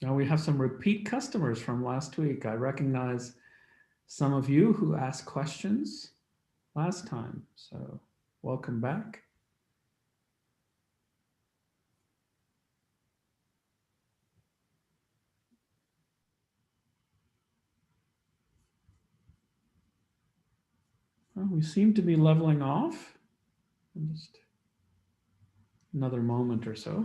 Now we have some repeat customers from last week. I recognize some of you who asked questions last time, so welcome back. Well, we seem to be leveling off. Just another moment or so.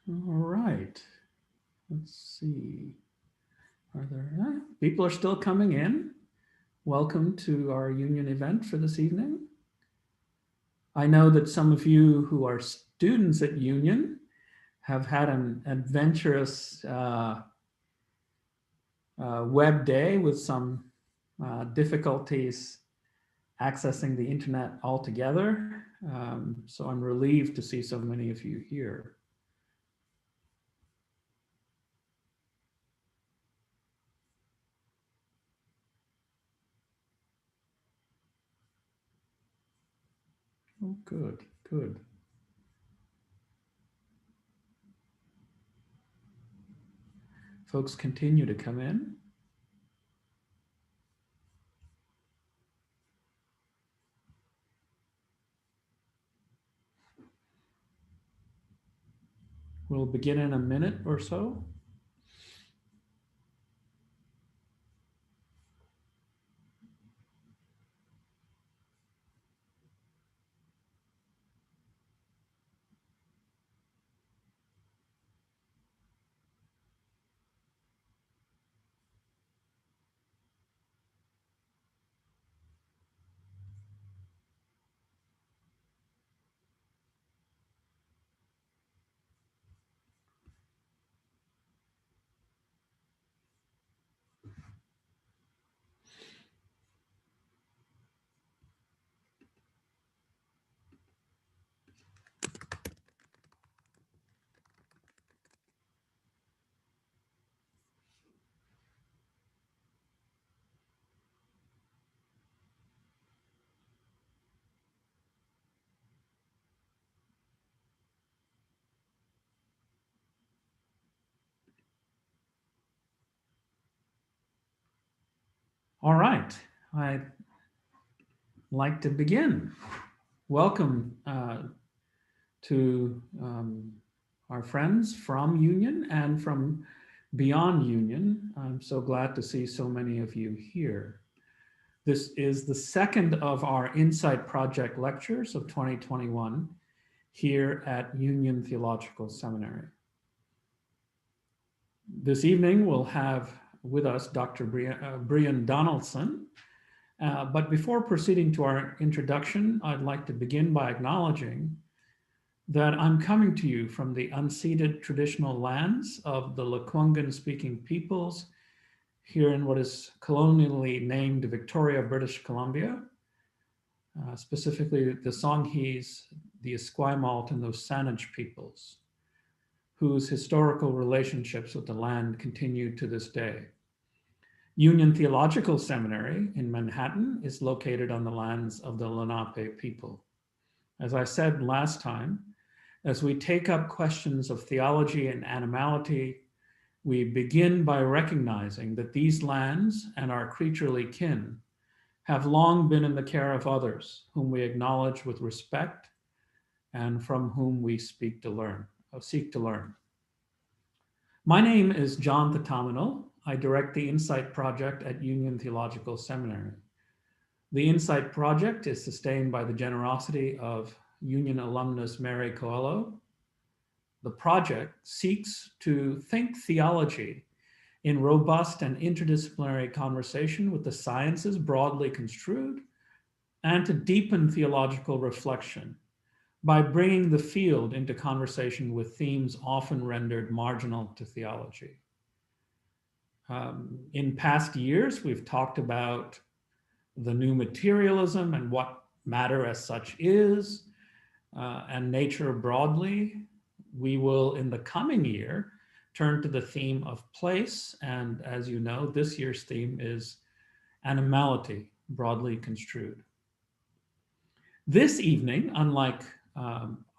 All right. Let's see. Are there people are still coming in? Welcome to our union event for this evening. I know that some of you who are students at Union have had an adventurous web day with some difficulties accessing the internet altogether. So I'm relieved to see so many of you here. Oh, good, good. Folks continue to come in. We'll begin in a minute or so. All right, I'd like to begin. Welcome to our friends from Union and from beyond Union. I'm so glad to see so many of you here. This is the second of our Insight Project lectures of 2021 here at Union Theological Seminary. This evening we'll have with us Dr. Brianne Donaldson. But before proceeding to our introduction, I'd like to begin by acknowledging that I'm coming to you from the unceded traditional lands of the Lekwungen-speaking peoples here in what is colonially named Victoria, British Columbia, specifically the Songhees, the Esquimalt, and those Saanich peoples, whose historical relationships with the land continue to this day. Union Theological Seminary in Manhattan is located on the lands of the Lenape people. As I said last time, as we take up questions of theology and animality, we begin by recognizing that these lands and our creaturely kin have long been in the care of others whom we acknowledge with respect and from whom we seek to learn. My name is John Thatamanil. I direct the Insight Project at Union Theological Seminary. The Insight Project is sustained by the generosity of Union alumnus Mary Coelho. The project seeks to think theology in robust and interdisciplinary conversation with the sciences broadly construed, and to deepen theological reflection by bringing the field into conversation with themes often rendered marginal to theology. In past years, we've talked about the new materialism and what matter as such is, and nature broadly. We will, in the coming year, turn to the theme of place. And as you know, this year's theme is animality, broadly construed. This evening, unlike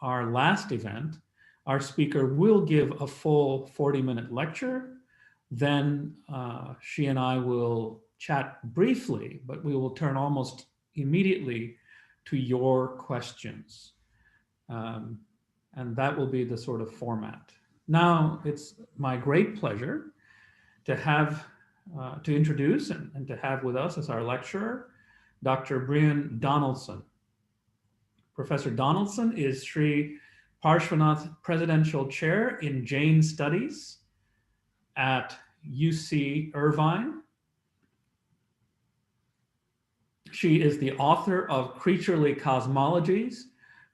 our last event, our speaker will give a full 40-minute lecture. Then she and I will chat briefly, but we will turn almost immediately to your questions. And that will be the sort of format. Now, it's my great pleasure to have, to introduce and to have with us as our lecturer, Dr. Brianne Donaldson. Professor Donaldson is Shri Parshvanath Presidential Chair in Jain Studies at UC Irvine. She is the author of Creaturely Cosmologies,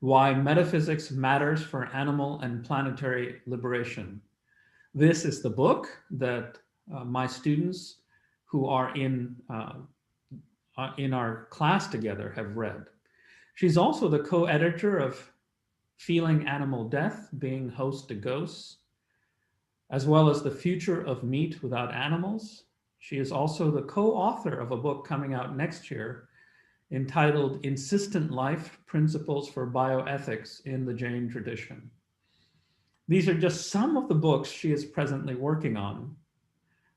Why Metaphysics Matters for Animal and Planetary Liberation. This is the book that my students who are in our class together have read. She's also the co-editor of Feeling Animal Death, Being Host to Ghosts, as well as The Future of Meat Without Animals. She is also the co-author of a book coming out next year entitled Insistent Life, Principles for Bioethics in the Jain Tradition. These are just some of the books she is presently working on.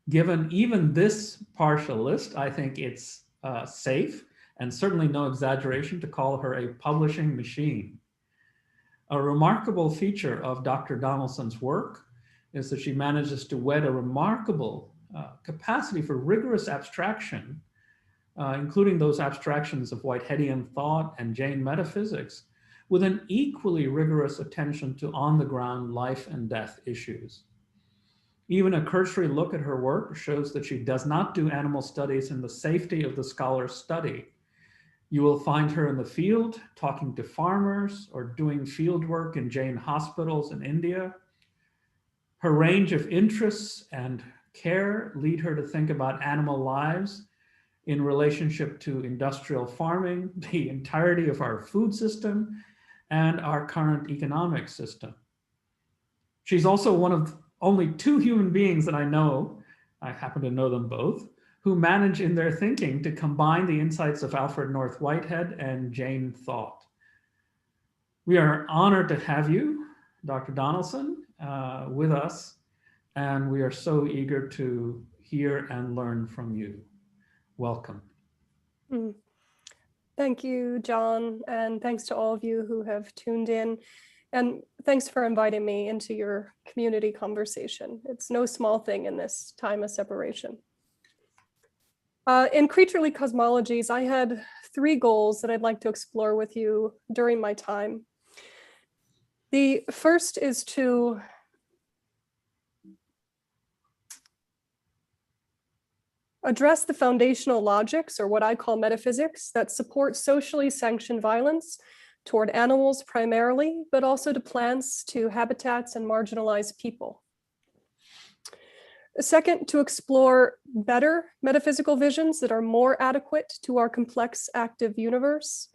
Given even this partial list, I think it's safe and certainly no exaggeration to call her a publishing machine. A remarkable feature of Dr. Donaldson's work is that she manages to wed a remarkable capacity for rigorous abstraction, including those abstractions of Whiteheadian thought and Jain metaphysics, with an equally rigorous attention to on-the-ground life and death issues. Even a cursory look at her work shows that she does not do animal studies in the safety of the scholar's study. You will find her in the field, talking to farmers or doing field work in Jain hospitals in India. Her range of interests and care lead her to think about animal lives in relationship to industrial farming, the entirety of our food system, and our current economic system. She's also one of only two human beings that I know, I happen to know them both, who manage in their thinking to combine the insights of Alfred North Whitehead and Jain thought. We are honored to have you, Dr. Donaldson, with us, and we are so eager to hear and learn from you. Welcome. Thank you, John, and thanks to all of you who have tuned in. And thanks for inviting me into your community conversation. It's no small thing in this time of separation. In Creaturely Cosmologies, I had 3 goals that I'd like to explore with you during my time. The first is to address the foundational logics, or what I call metaphysics, that support socially sanctioned violence toward animals primarily, but also to plants, to habitats, and marginalized people. Second, to explore better metaphysical visions that are more adequate to our complex active universe.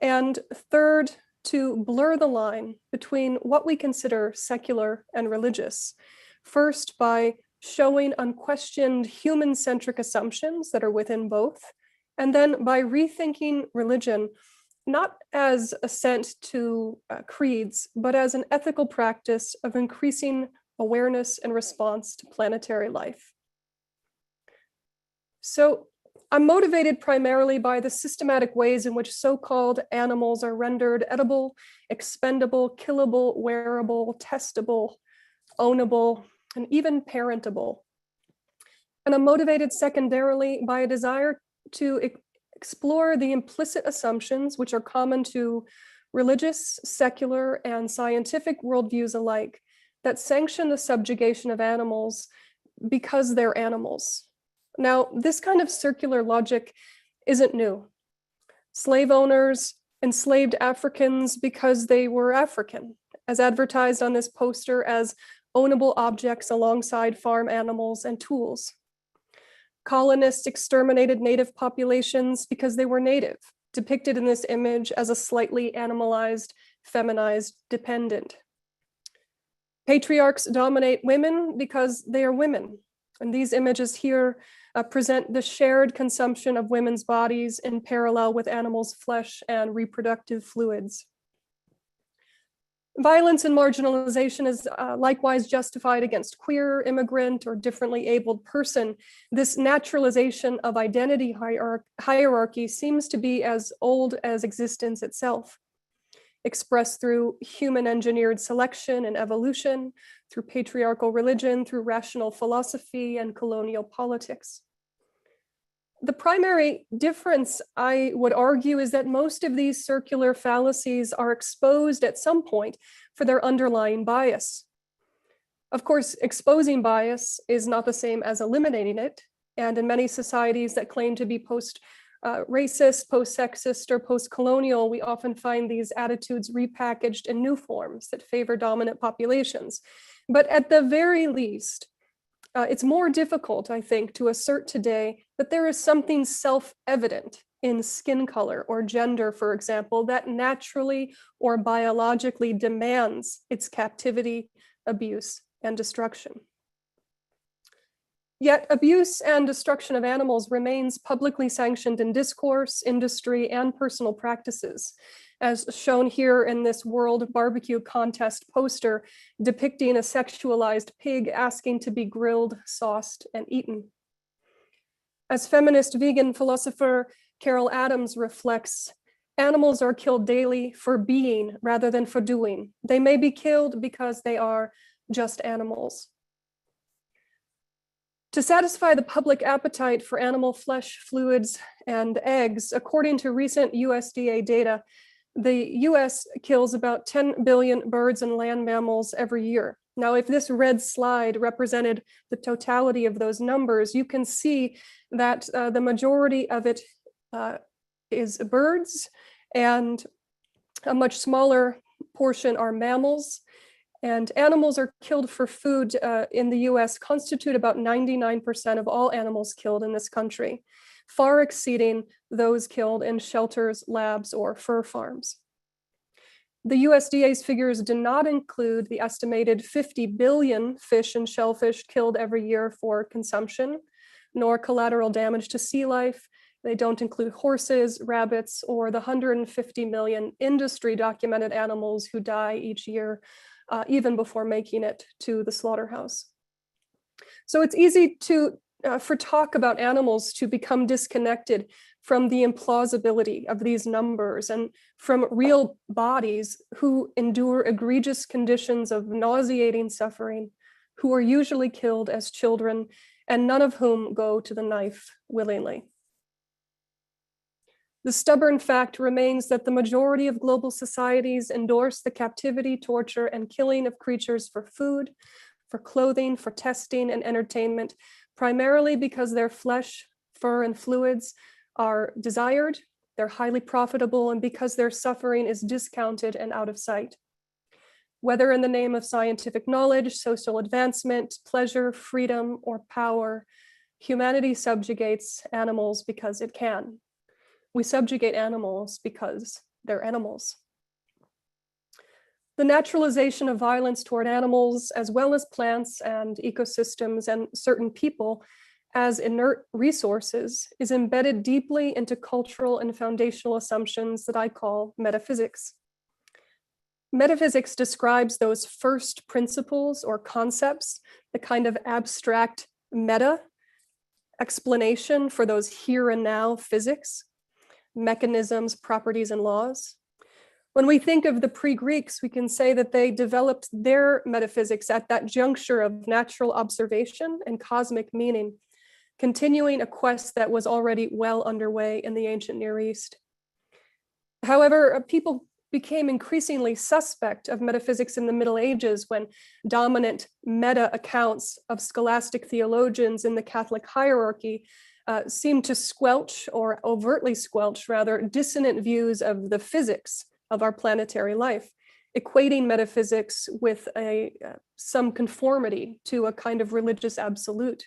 And third, to blur the line between what we consider secular and religious. First, by showing unquestioned human-centric assumptions that are within both, and then by rethinking religion, not as assent to creeds, but as an ethical practice of increasing awareness and response to planetary life. So I'm motivated primarily by the systematic ways in which so-called animals are rendered edible, expendable, killable, wearable, testable, ownable, and even parentable. And I'm motivated secondarily by a desire to explore the implicit assumptions which are common to religious, secular, and scientific worldviews alike that sanction the subjugation of animals because they're animals. Now, this kind of circular logic isn't new. Slave owners enslaved Africans because they were African, as advertised on this poster as ownable objects alongside farm animals and tools. Colonists exterminated native populations because they were native, depicted in this image as a slightly animalized, feminized dependent. Patriarchs dominate women because they are women. And these images here present the shared consumption of women's bodies in parallel with animals' flesh and reproductive fluids. Violence and marginalization is likewise justified against queer, immigrant, or differently abled person. This naturalization of identity hierarchy seems to be as old as existence itself, expressed through human engineered selection and evolution, through patriarchal religion, through rational philosophy and colonial politics. The primary difference, I would argue, is that most of these circular fallacies are exposed at some point for their underlying bias. Of course, exposing bias is not the same as eliminating it. And in many societies that claim to be post-racist, post-sexist, or post-colonial, we often find these attitudes repackaged in new forms that favor dominant populations. But at the very least, it's more difficult, I think, to assert today that there is something self-evident in skin color or gender, for example, that naturally or biologically demands its captivity, abuse, and destruction. Yet abuse and destruction of animals remains publicly sanctioned in discourse, industry, and personal practices, as shown here in this World Barbecue Contest poster depicting a sexualized pig asking to be grilled, sauced, and eaten. As feminist vegan philosopher Carol Adams reflects, animals are killed daily for being rather than for doing. They may be killed because they are just animals. To satisfy the public appetite for animal flesh, fluids, and eggs, according to recent USDA data, the US kills about 10 billion birds and land mammals every year. Now, if this red slide represented the totality of those numbers, you can see that the majority of it is birds, and a much smaller portion are mammals. And animals are killed for food in the US constitute about 99% of all animals killed in this country, far exceeding those killed in shelters, labs, or fur farms. The USDA's figures do not include the estimated 50 billion fish and shellfish killed every year for consumption, nor collateral damage to sea life. They don't include horses, rabbits, or the 150 million industry documented animals who die each year, even before making it to the slaughterhouse. So it's easy for talk about animals to become disconnected from the implausibility of these numbers and from real bodies who endure egregious conditions of nauseating suffering, who are usually killed as children, and none of whom go to the knife willingly. The stubborn fact remains that the majority of global societies endorse the captivity, torture, and killing of creatures for food, for clothing, for testing, and entertainment, primarily because their flesh, fur, and fluids are desired, they're highly profitable, and because their suffering is discounted and out of sight. Whether in the name of scientific knowledge, social advancement, pleasure, freedom, or power, humanity subjugates animals because it can. We subjugate animals because they're animals. The naturalization of violence toward animals, as well as plants and ecosystems and certain people as inert resources, is embedded deeply into cultural and foundational assumptions that I call metaphysics. Metaphysics describes those first principles or concepts, the kind of abstract meta explanation for those here and now physics, mechanisms, properties, and laws. When we think of the pre-Greeks, we can say that they developed their metaphysics at that juncture of natural observation and cosmic meaning, continuing a quest that was already well underway in the ancient Near East. However, people became increasingly suspect of metaphysics in the Middle Ages when dominant meta accounts of scholastic theologians in the Catholic hierarchy seem to squelch, or overtly squelch rather, dissonant views of the physics of our planetary life, equating metaphysics with some conformity to a kind of religious absolute.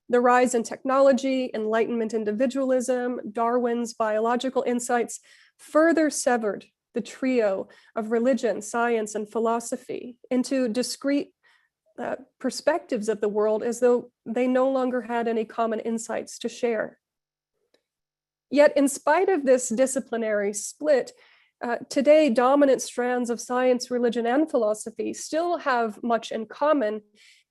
The rise in technology, Enlightenment individualism, Darwin's biological insights further severed the trio of religion, science, and philosophy into discrete perspectives of the world, as though they no longer had any common insights to share. Yet, in spite of this disciplinary split, today dominant strands of science, religion, and philosophy still have much in common,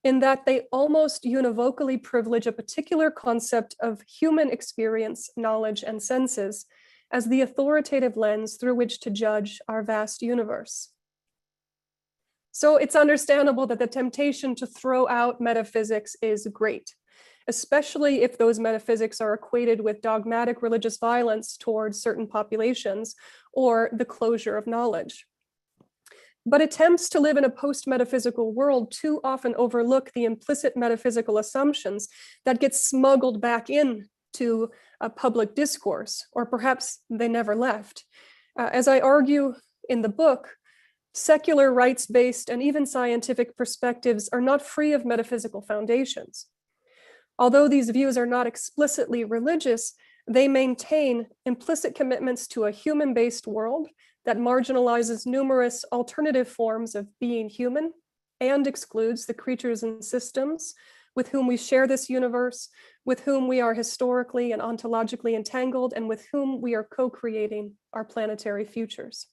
in that they almost univocally privilege a particular concept of human experience, knowledge, and senses as the authoritative lens through which to judge our vast universe. So it's understandable that the temptation to throw out metaphysics is great, especially if those metaphysics are equated with dogmatic religious violence towards certain populations or the closure of knowledge. But attempts to live in a post-metaphysical world too often overlook the implicit metaphysical assumptions that get smuggled back into a public discourse, or perhaps they never left. As I argue in the book, secular rights-based and even scientific perspectives are not free of metaphysical foundations. Although these views are not explicitly religious, they maintain implicit commitments to a human-based world that marginalizes numerous alternative forms of being human and excludes the creatures and systems with whom we share this universe, with whom we are historically and ontologically entangled, and with whom we are co-creating our planetary futures.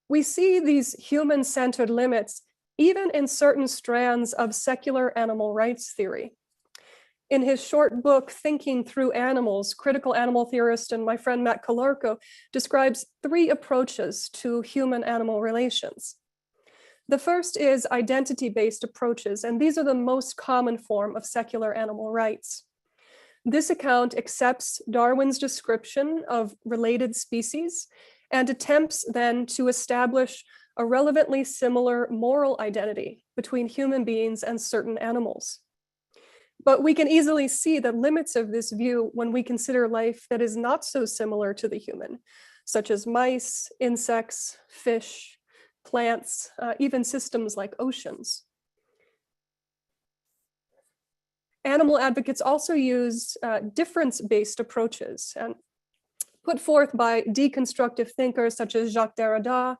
We see these human-centered limits even in certain strands of secular animal rights theory. In his short book, Thinking Through Animals, critical animal theorist and my friend Matt Calarco describes 3 approaches to human-animal relations. The first is identity-based approaches, and these are the most common form of secular animal rights. This account accepts Darwin's description of related species and attempts then to establish a relevantly similar moral identity between human beings and certain animals. But we can easily see the limits of this view when we consider life that is not so similar to the human, such as mice, insects, fish, plants, even systems like oceans. Animal advocates also use difference-based approaches, and put forth by deconstructive thinkers such as Jacques Derrida.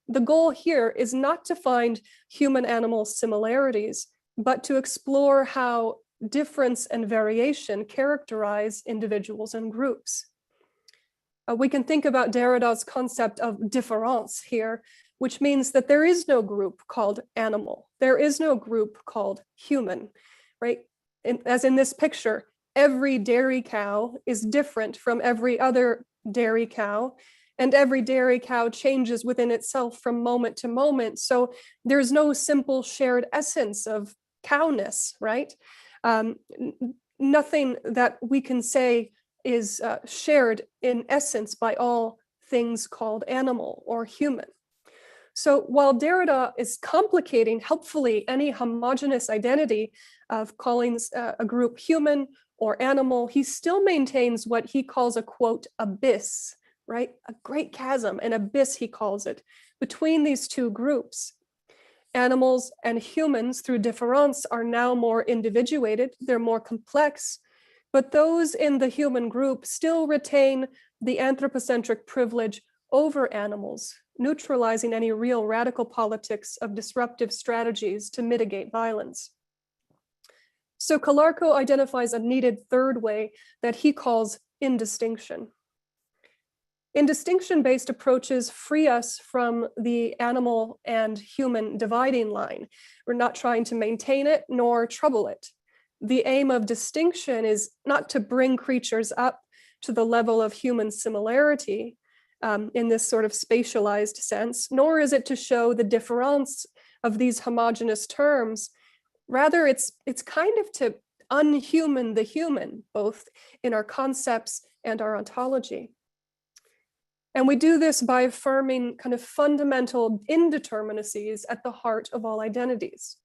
The goal here is not to find human-animal similarities, but to explore how difference and variation characterize individuals and groups. We can think about Derrida's concept of différance here, which means that there is no group called animal. There is no group called human, right? As in this picture, every dairy cow is different from every other dairy cow, and every dairy cow changes within itself from moment to moment. So there's no simple shared essence of cowness, right? Nothing that we can say is shared in essence by all things called animal or human. So while Derrida is complicating helpfully any homogeneous identity of calling a group human or animal, he still maintains what he calls a, quote, abyss, right? A great chasm, an abyss, he calls it, between these two groups. Animals and humans, through difference, are now more individuated, they're more complex, but those in the human group still retain the anthropocentric privilege over animals, neutralizing any real radical politics of disruptive strategies to mitigate violence. So Calarco identifies a needed third way that he calls indistinction. Indistinction-based approaches free us from the animal and human dividing line. We're not trying to maintain it nor trouble it. The aim of distinction is not to bring creatures up to the level of human similarity in this sort of spatialized sense, nor is it to show the difference of these homogeneous terms. Rather, it's kind of to unhuman the human, both in our concepts and our ontology. And we do this by affirming kind of fundamental indeterminacies at the heart of all identities,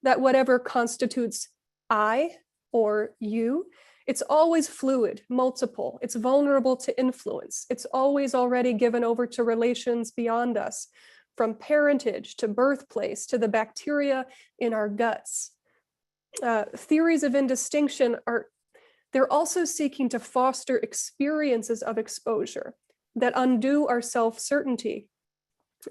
that whatever constitutes I or you. It's always fluid, multiple. It's vulnerable to influence. It's always already given over to relations beyond us, from parentage to birthplace to the bacteria in our guts. Theories of indistinction they're also seeking to foster experiences of exposure that undo our self-certainty,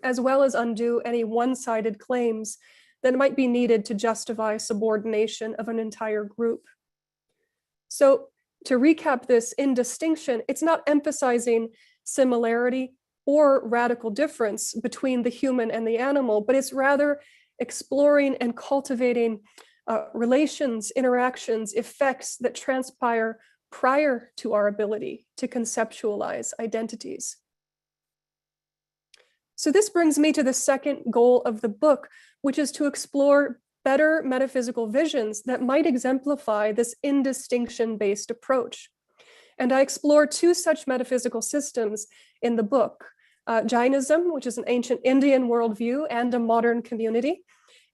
as well as undo any one-sided claims that might be needed to justify subordination of an entire group. So to recap this indistinction, it's not emphasizing similarity or radical difference between the human and the animal, but it's rather exploring and cultivating relations, interactions, effects that transpire prior to our ability to conceptualize identities. So this brings me to the second goal of the book, which is to explore better metaphysical visions that might exemplify this indistinction-based approach. And I explore two such metaphysical systems in the book, Jainism, which is an ancient Indian worldview and a modern community,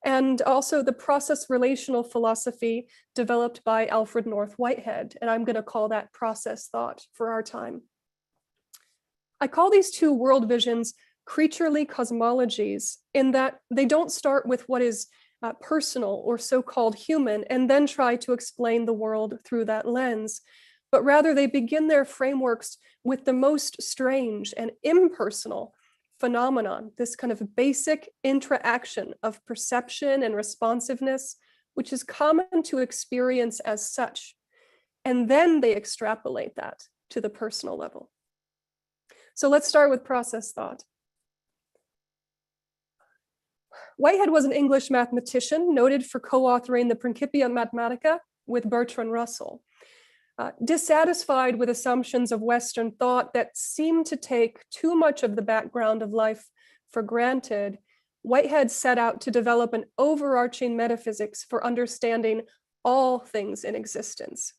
and also the process-relational philosophy developed by Alfred North Whitehead, and I'm going to call that process thought for our time. I call these two world visions creaturely cosmologies in that they don't start with what is personal or so-called human and then try to explain the world through that lens, but rather they begin their frameworks with the most strange and impersonal phenomenon, this kind of basic interaction of perception and responsiveness, which is common to experience as such. And then they extrapolate that to the personal level. So let's start with process thought. Whitehead was an English mathematician noted for co-authoring the Principia Mathematica with Bertrand Russell. Dissatisfied with assumptions of Western thought that seemed to take too much of the background of life for granted, Whitehead set out to develop an overarching metaphysics for understanding all things in existence.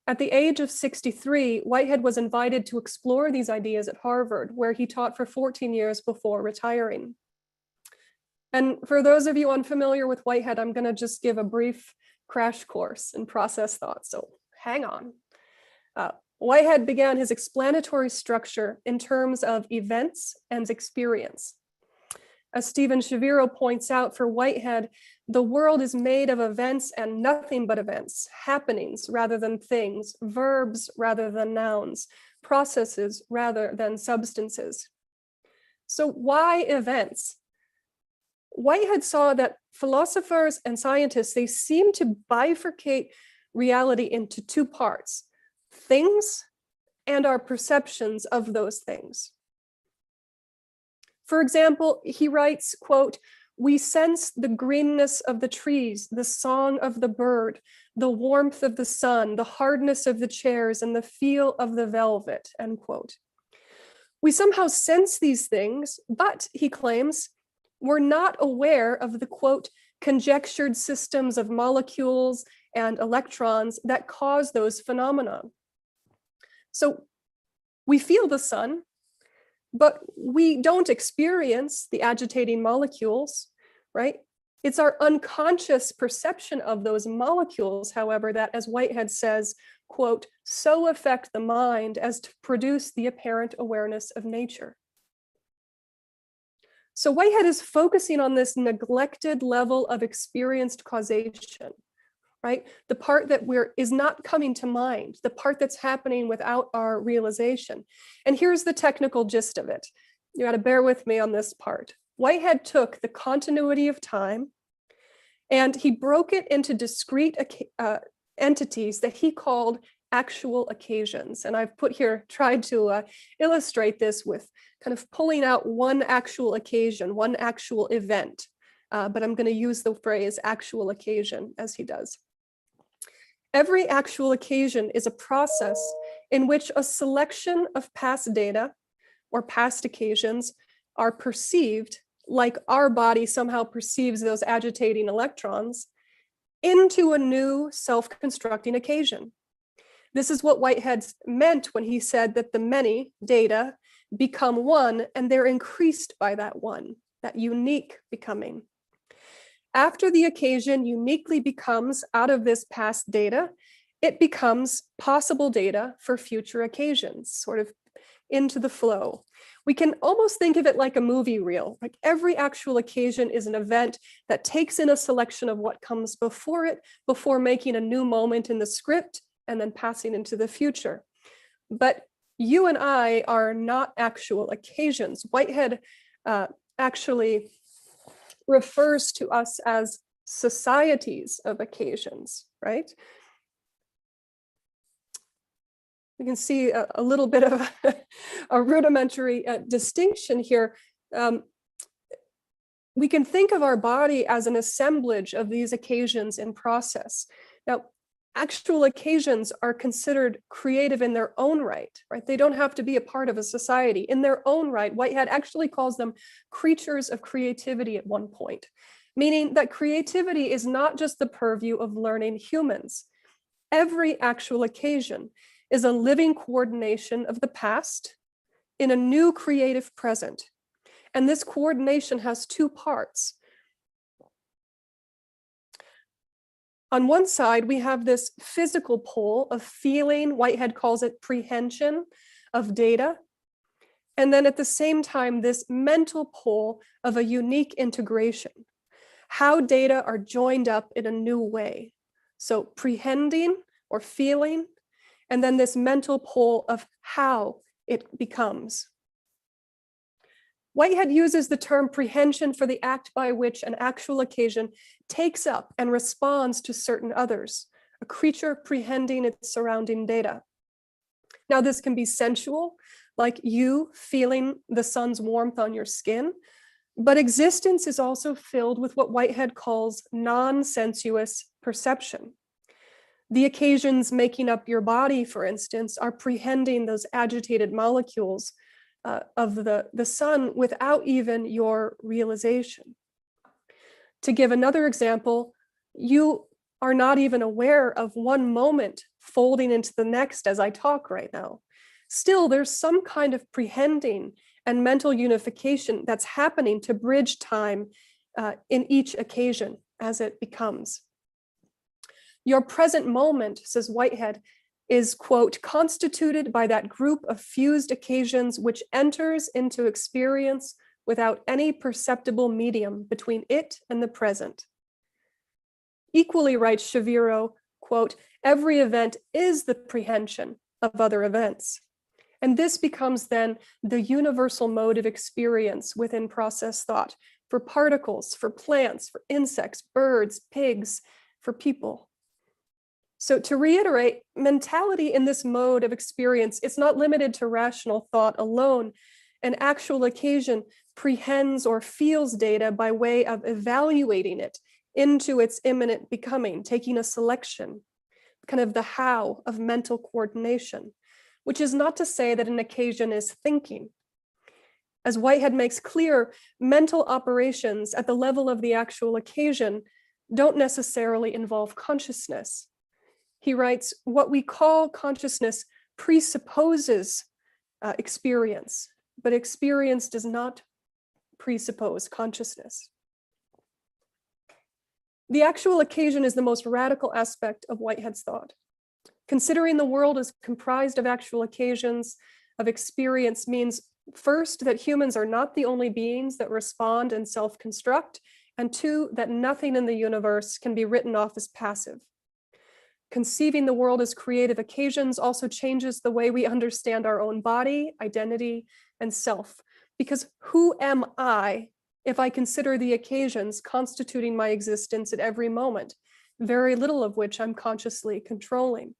At the age of 63, Whitehead was invited to explore these ideas at Harvard, where he taught for 14 years before retiring. And for those of you unfamiliar with Whitehead, I'm going to just give a brief crash course in process thought, so hang on. Whitehead began his explanatory structure in terms of events and experience. As Stephen Shaviro points out, for Whitehead, the world is made of events and nothing but events, happenings rather than things, verbs rather than nouns, processes rather than substances. So why events? Whitehead saw that philosophers and scientists, they seem to bifurcate reality into two parts, things and our perceptions of those things. For example, he writes, quote, "We sense the greenness of the trees, the song of the bird, the warmth of the sun, the hardness of the chairs, and the feel of the velvet," end quote. We somehow sense these things, but, he claims, we're not aware of the, quote, "conjectured systems of molecules and electrons that cause those phenomena." So we feel the sun, but we don't experience the agitating molecules, right? It's our unconscious perception of those molecules, however, that, as Whitehead says, quote, "so affect the mind as to produce the apparent awareness of nature." So Whitehead is focusing on this neglected level of experienced causation, right? The part that is not coming to mind, the part that's happening without our realization. And here's the technical gist of it. You gotta bear with me on this part. Whitehead took the continuity of time and he broke it into discrete entities that he called actual occasions. And I've tried to illustrate this with kind of pulling out one actual occasion, one actual event, but I'm going to use the phrase actual occasion as he does. Every actual occasion is a process in which a selection of past data or past occasions are perceived, like our body somehow perceives those agitating electrons, into a new self-constructing occasion. This is what Whitehead meant when he said that the many data become one and they're increased by that one, that unique becoming. After the occasion uniquely becomes out of this past data, it becomes possible data for future occasions, sort of into the flow. We can almost think of it like a movie reel. Like every actual occasion is an event that takes in a selection of what comes before it, before making a new moment in the script and then passing into the future. But you and I are not actual occasions. Whitehead actually refers to us as societies of occasions, right? We can see a little bit of a rudimentary distinction here. We can think of our body as an assemblage of these occasions in process. Now, actual occasions are considered creative in their own right? They don't have to be a part of a society. In their own right, Whitehead actually calls them creatures of creativity at one point, meaning that creativity is not just the purview of learning humans. Every actual occasion is a living coordination of the past in a new creative present. And this coordination has two parts. On one side, we have this physical pole of feeling, Whitehead calls it prehension of data. And then at the same time, this mental pole of a unique integration, how data are joined up in a new way. So prehending or feeling, and then this mental pole of how it becomes. Whitehead uses the term prehension for the act by which an actual occasion takes up and responds to certain others, a creature prehending its surrounding data. Now, this can be sensual, like you feeling the sun's warmth on your skin, but existence is also filled with what Whitehead calls non-sensuous perception. The occasions making up your body, for instance, are prehending those agitated molecules of the sun without even your realization. To give another example, you are not even aware of one moment folding into the next as I talk right now. Still, there's some kind of prehending and mental unification that's happening to bridge time in each occasion as it becomes. Your present moment, says Whitehead, is, quote, constituted by that group of fused occasions which enters into experience without any perceptible medium between it and the present. Equally, writes Shaviro, quote, every event is the prehension of other events. And this becomes then the universal mode of experience within process thought for particles, for plants, for insects, birds, pigs, for people. So to reiterate, mentality in this mode of experience, it's not limited to rational thought alone. An actual occasion prehends or feels data by way of evaluating it into its imminent becoming, taking a selection, kind of the how of mental coordination, which is not to say that an occasion is thinking. As Whitehead makes clear, mental operations at the level of the actual occasion don't necessarily involve consciousness. He writes, what we call consciousness presupposes experience, but experience does not presuppose consciousness. The actual occasion is the most radical aspect of Whitehead's thought. Considering the world as comprised of actual occasions of experience means, first, that humans are not the only beings that respond and self-construct, and two, that nothing in the universe can be written off as passive. Conceiving the world as creative occasions also changes the way we understand our own body, identity, and self. Because who am I if I consider the occasions constituting my existence at every moment, very little of which I'm consciously controlling?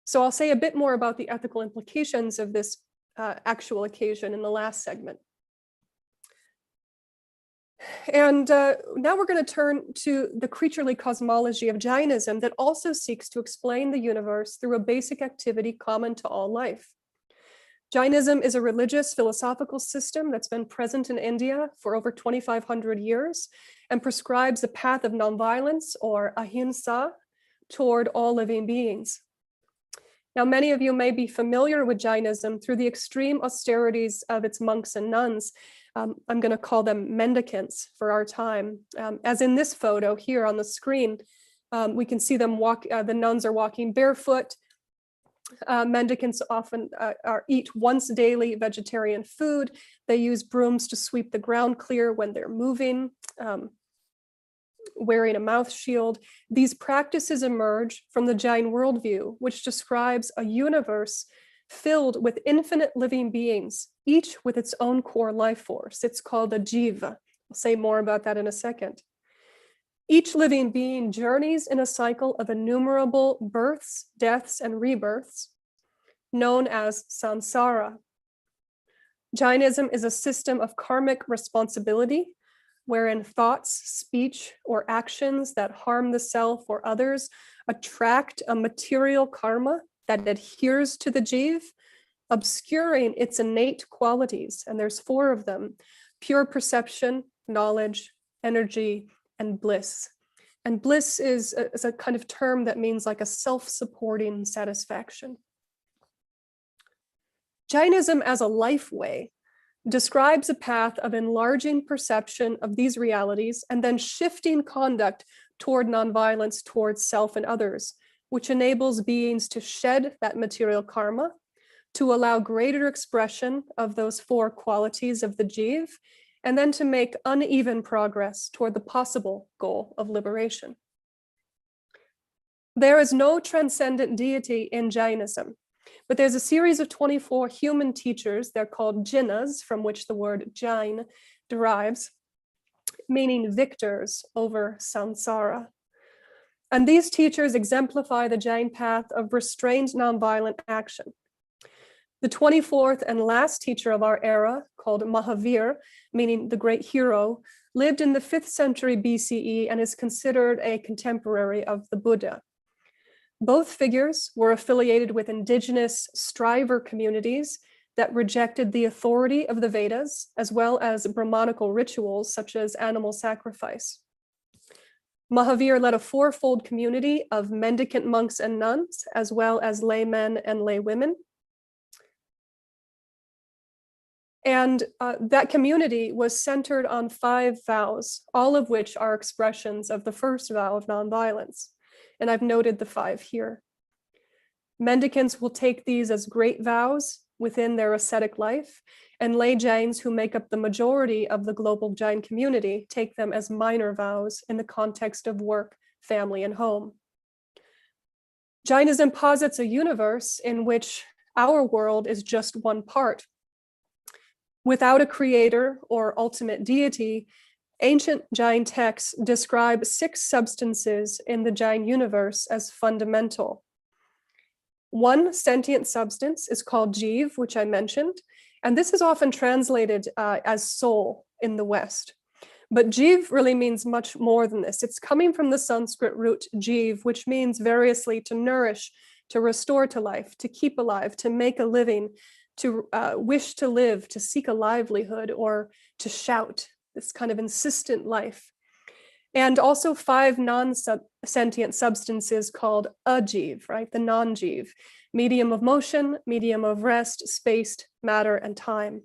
So I'll say a bit more about the ethical implications of this actual occasion in the last segment. And now we're going to turn to the creaturely cosmology of Jainism that also seeks to explain the universe through a basic activity common to all life. Jainism is a religious philosophical system that's been present in India for over 2,500 years and prescribes a path of nonviolence, or ahimsa, toward all living beings. Now, many of you may be familiar with Jainism through the extreme austerities of its monks and nuns, I'm going to call them mendicants for our time. As in this photo here on the screen, we can see them walk, the nuns are walking barefoot. Mendicants often eat once daily vegetarian food. They use brooms to sweep the ground clear when they're moving, wearing a mouth shield. These practices emerge from the Jain worldview, which describes a universe filled with infinite living beings, each with its own core life force. It's called a jiva. I'll say more about that in a second. Each living being journeys in a cycle of innumerable births, deaths, and rebirths, known as samsara. Jainism is a system of karmic responsibility, wherein thoughts, speech, or actions that harm the self or others attract a material karma that adheres to the jiva, obscuring its innate qualities. And there's 4 of them: pure perception, knowledge, energy, and bliss. And bliss is a kind of term that means like a self-supporting satisfaction. Jainism as a life way describes a path of enlarging perception of these realities and then shifting conduct toward nonviolence towards self and others, which enables beings to shed that material karma, to allow greater expression of those 4 qualities of the jiva, and then to make uneven progress toward the possible goal of liberation. There is no transcendent deity in Jainism, but there's a series of 24 human teachers. They're called jinnas, from which the word Jain derives, meaning victors over samsara. And these teachers exemplify the Jain path of restrained nonviolent action. The 24th and last teacher of our era, called Mahavir, meaning the great hero, lived in the 5th century BCE and is considered a contemporary of the Buddha. Both figures were affiliated with indigenous striver communities that rejected the authority of the Vedas, as well as Brahmanical rituals such as animal sacrifice. Mahavir led a 4-fold community of mendicant monks and nuns, as well as laymen and laywomen. And that community was centered on 5 vows, all of which are expressions of the first vow of nonviolence. And I've noted the 5 here. Mendicants will take these as great vows within their ascetic life, and lay Jains, who make up the majority of the global Jain community, take them as minor vows in the context of work, family, and home. Jainism posits a universe in which our world is just one part. Without a creator or ultimate deity, ancient Jain texts describe 6 substances in the Jain universe as fundamental. One sentient substance is called jiva, which I mentioned, and this is often translated as soul in the West. But jiva really means much more than this. It's coming from the Sanskrit root jiva, which means variously to nourish, to restore to life, to keep alive, to make a living, to wish to live, to seek a livelihood, or to shout, this kind of insistent life. And also 5 non-sentient substances called ajiva, right? The non-jiva, medium of motion, medium of rest, spaced, matter, and time.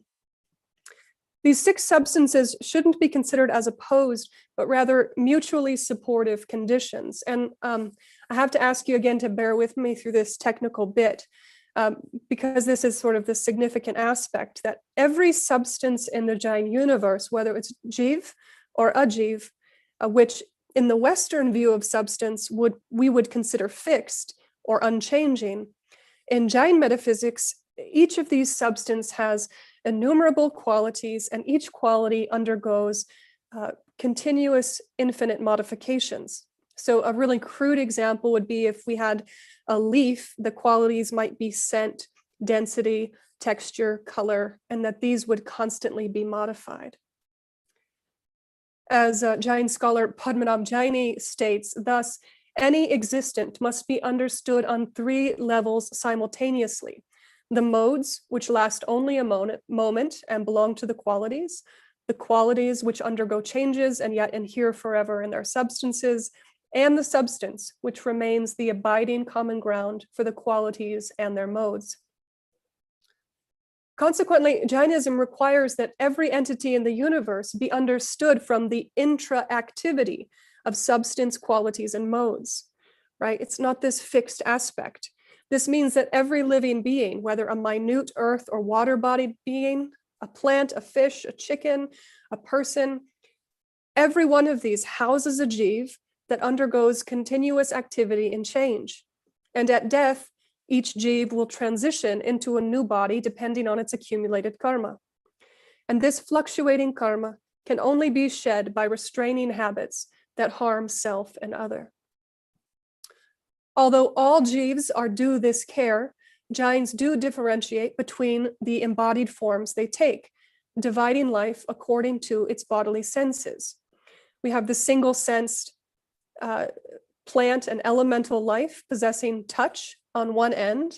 These 6 substances shouldn't be considered as opposed, but rather mutually supportive conditions. And I have to ask you again to bear with me through this technical bit, because this is sort of the significant aspect that every substance in the Jain universe, whether it's jiva or ajiva, which in the Western view of substance we would consider fixed or unchanging, in Jain metaphysics, each of these substances has innumerable qualities, and each quality undergoes continuous infinite modifications. So a really crude example would be if we had a leaf, the qualities might be scent, density, texture, color, and that these would constantly be modified. As Jain scholar Padmanabh Jaini states, thus, any existent must be understood on 3 levels simultaneously. The modes, which last only a moment and belong to the qualities which undergo changes and yet adhere forever in their substances, and the substance, which remains the abiding common ground for the qualities and their modes. Consequently, Jainism requires that every entity in the universe be understood from the intra-activity of substance, qualities, and modes, right? It's not this fixed aspect. This means that every living being, whether a minute earth or water-bodied being, a plant, a fish, a chicken, a person, every one of these houses a jiv that undergoes continuous activity and change. And at death, each jiv will transition into a new body depending on its accumulated karma. And this fluctuating karma can only be shed by restraining habits that harm self and other. Although all jivs are due this care, Jains do differentiate between the embodied forms they take, dividing life according to its bodily senses. We have the single-sensed plant and elemental life possessing touch on one end,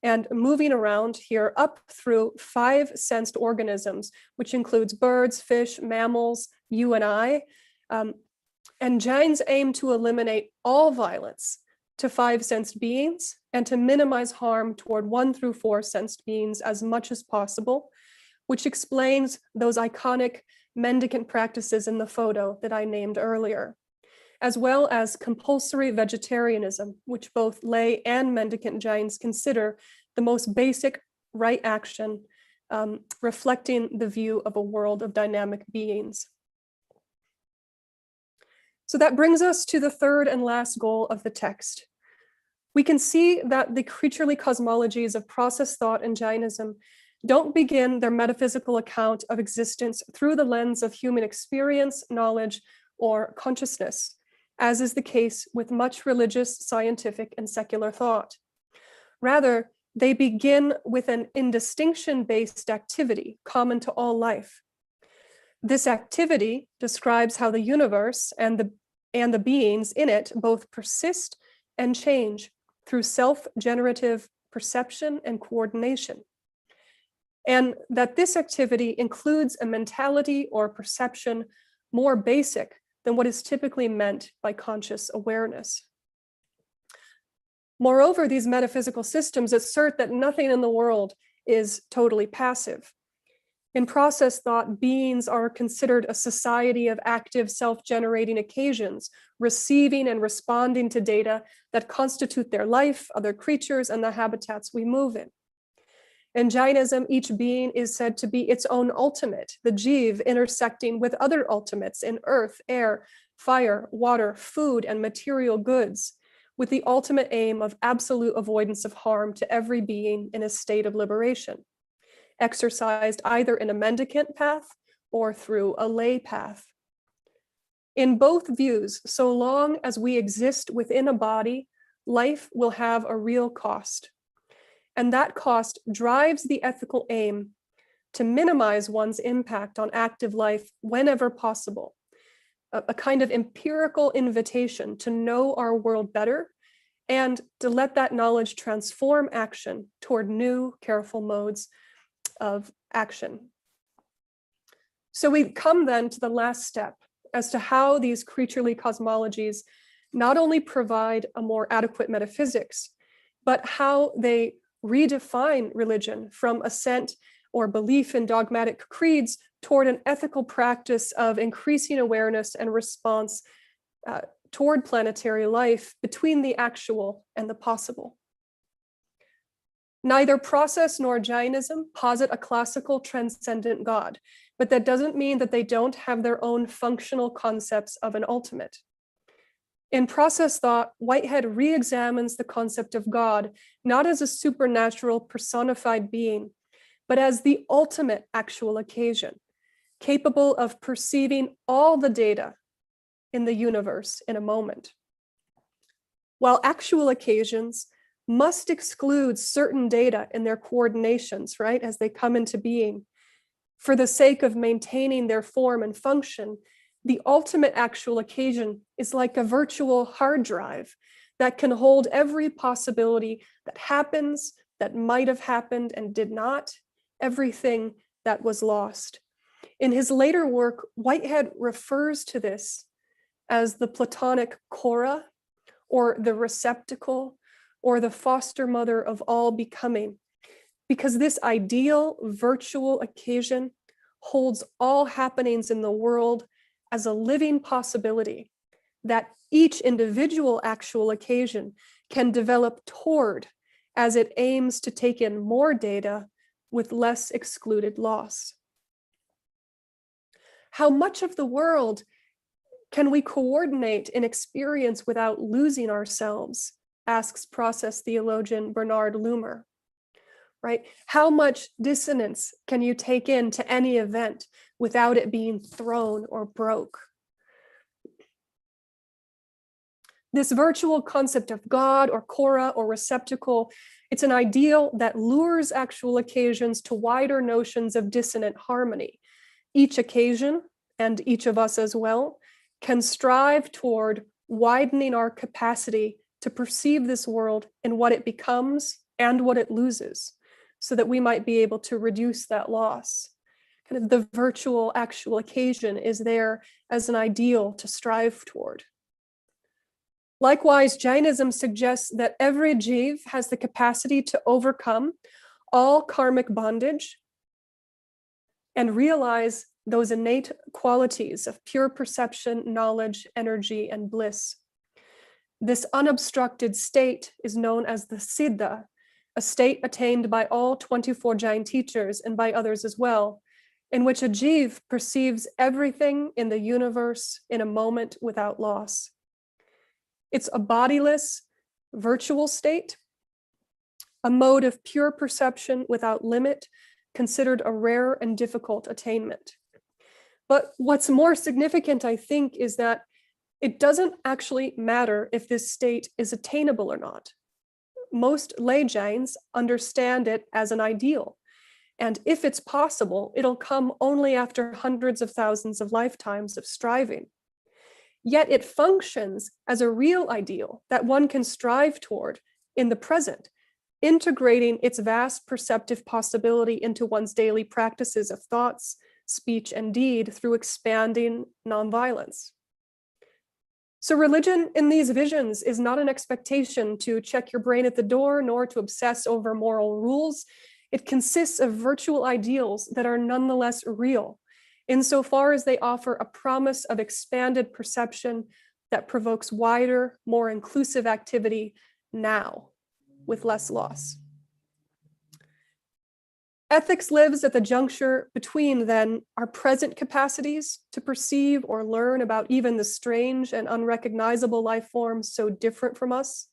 and moving around here up through 5 sensed organisms, which includes birds, fish, mammals, you and I. And Jains aim to eliminate all violence to 5 sensed beings and to minimize harm toward 1 through 4 sensed beings as much as possible, which explains those iconic mendicant practices in the photo that I named earlier, as well as compulsory vegetarianism, which both lay and mendicant Jains consider the most basic right action, reflecting the view of a world of dynamic beings. So that brings us to the third and last goal of the text. We can see that the creaturely cosmologies of process thought and Jainism don't begin their metaphysical account of existence through the lens of human experience, knowledge, or consciousness, as is the case with much religious, scientific, and secular thought. Rather, they begin with an indistinction-based activity common to all life. This activity describes how the universe and the beings in it both persist and change through self-generative perception and coordination. And that this activity includes a mentality or perception more basic than what is typically meant by conscious awareness. Moreover, these metaphysical systems assert that nothing in the world is totally passive. In process thought, beings are considered a society of active self-generating occasions, receiving and responding to data that constitute their life, other creatures, and the habitats we move in. In Jainism, each being is said to be its own ultimate, the jiv intersecting with other ultimates in earth, air, fire, water, food, and material goods, with the ultimate aim of absolute avoidance of harm to every being in a state of liberation, exercised either in a mendicant path or through a lay path. In both views, so long as we exist within a body, life will have a real cost. And that cost drives the ethical aim to minimize one's impact on active life whenever possible, a kind of empirical invitation to know our world better and to let that knowledge transform action toward new, careful modes of action. So we come then to the last step as to how these creaturely cosmologies not only provide a more adequate metaphysics, but how they redefine religion from assent or belief in dogmatic creeds toward an ethical practice of increasing awareness and response toward planetary life between the actual and the possible. Neither process nor Jainism posit a classical transcendent God, but that doesn't mean that they don't have their own functional concepts of an ultimate. In process thought, Whitehead re-examines the concept of God, not as a supernatural personified being, but as the ultimate actual occasion, capable of perceiving all the data in the universe in a moment. While actual occasions must exclude certain data in their coordinations, right, as they come into being, for the sake of maintaining their form and function, the ultimate actual occasion is like a virtual hard drive that can hold every possibility that happens, that might have happened and did not, everything that was lost. In his later work, Whitehead refers to this as the Platonic chora, or the receptacle, or the foster mother of all becoming, because this ideal virtual occasion holds all happenings in the world as a living possibility that each individual actual occasion can develop toward as it aims to take in more data with less excluded loss. How much of the world can we coordinate in experience without losing ourselves? Asks process theologian Bernard Loomer. Right? How much dissonance can you take into any event without it being thrown or broke? This virtual concept of God or Cora or receptacle, it's an ideal that lures actual occasions to wider notions of dissonant harmony. Each occasion, and each of us as well, can strive toward widening our capacity to perceive this world in what it becomes and what it loses, so that we might be able to reduce that loss. Kind of the virtual actual occasion is there as an ideal to strive toward. Likewise, Jainism suggests that every jiva has the capacity to overcome all karmic bondage and realize those innate qualities of pure perception, knowledge, energy, and bliss. This unobstructed state is known as the siddha, a state attained by all 24 Jain teachers and by others as well, in which a jiva perceives everything in the universe in a moment without loss. It's a bodiless, virtual state, a mode of pure perception without limit, considered a rare and difficult attainment. But what's more significant, I think, is that it doesn't actually matter if this state is attainable or not. Most lay Jains understand it as an ideal. And if it's possible, it'll come only after hundreds of thousands of lifetimes of striving. Yet it functions as a real ideal that one can strive toward in the present, integrating its vast perceptive possibility into one's daily practices of thoughts, speech, and deed through expanding nonviolence. So religion in these visions is not an expectation to check your brain at the door, nor to obsess over moral rules. It consists of virtual ideals that are nonetheless real, insofar as they offer a promise of expanded perception that provokes wider, more inclusive activity now, with less loss. Ethics lives at the juncture between, then, our present capacities to perceive or learn about even the strange and unrecognizable life forms so different from us,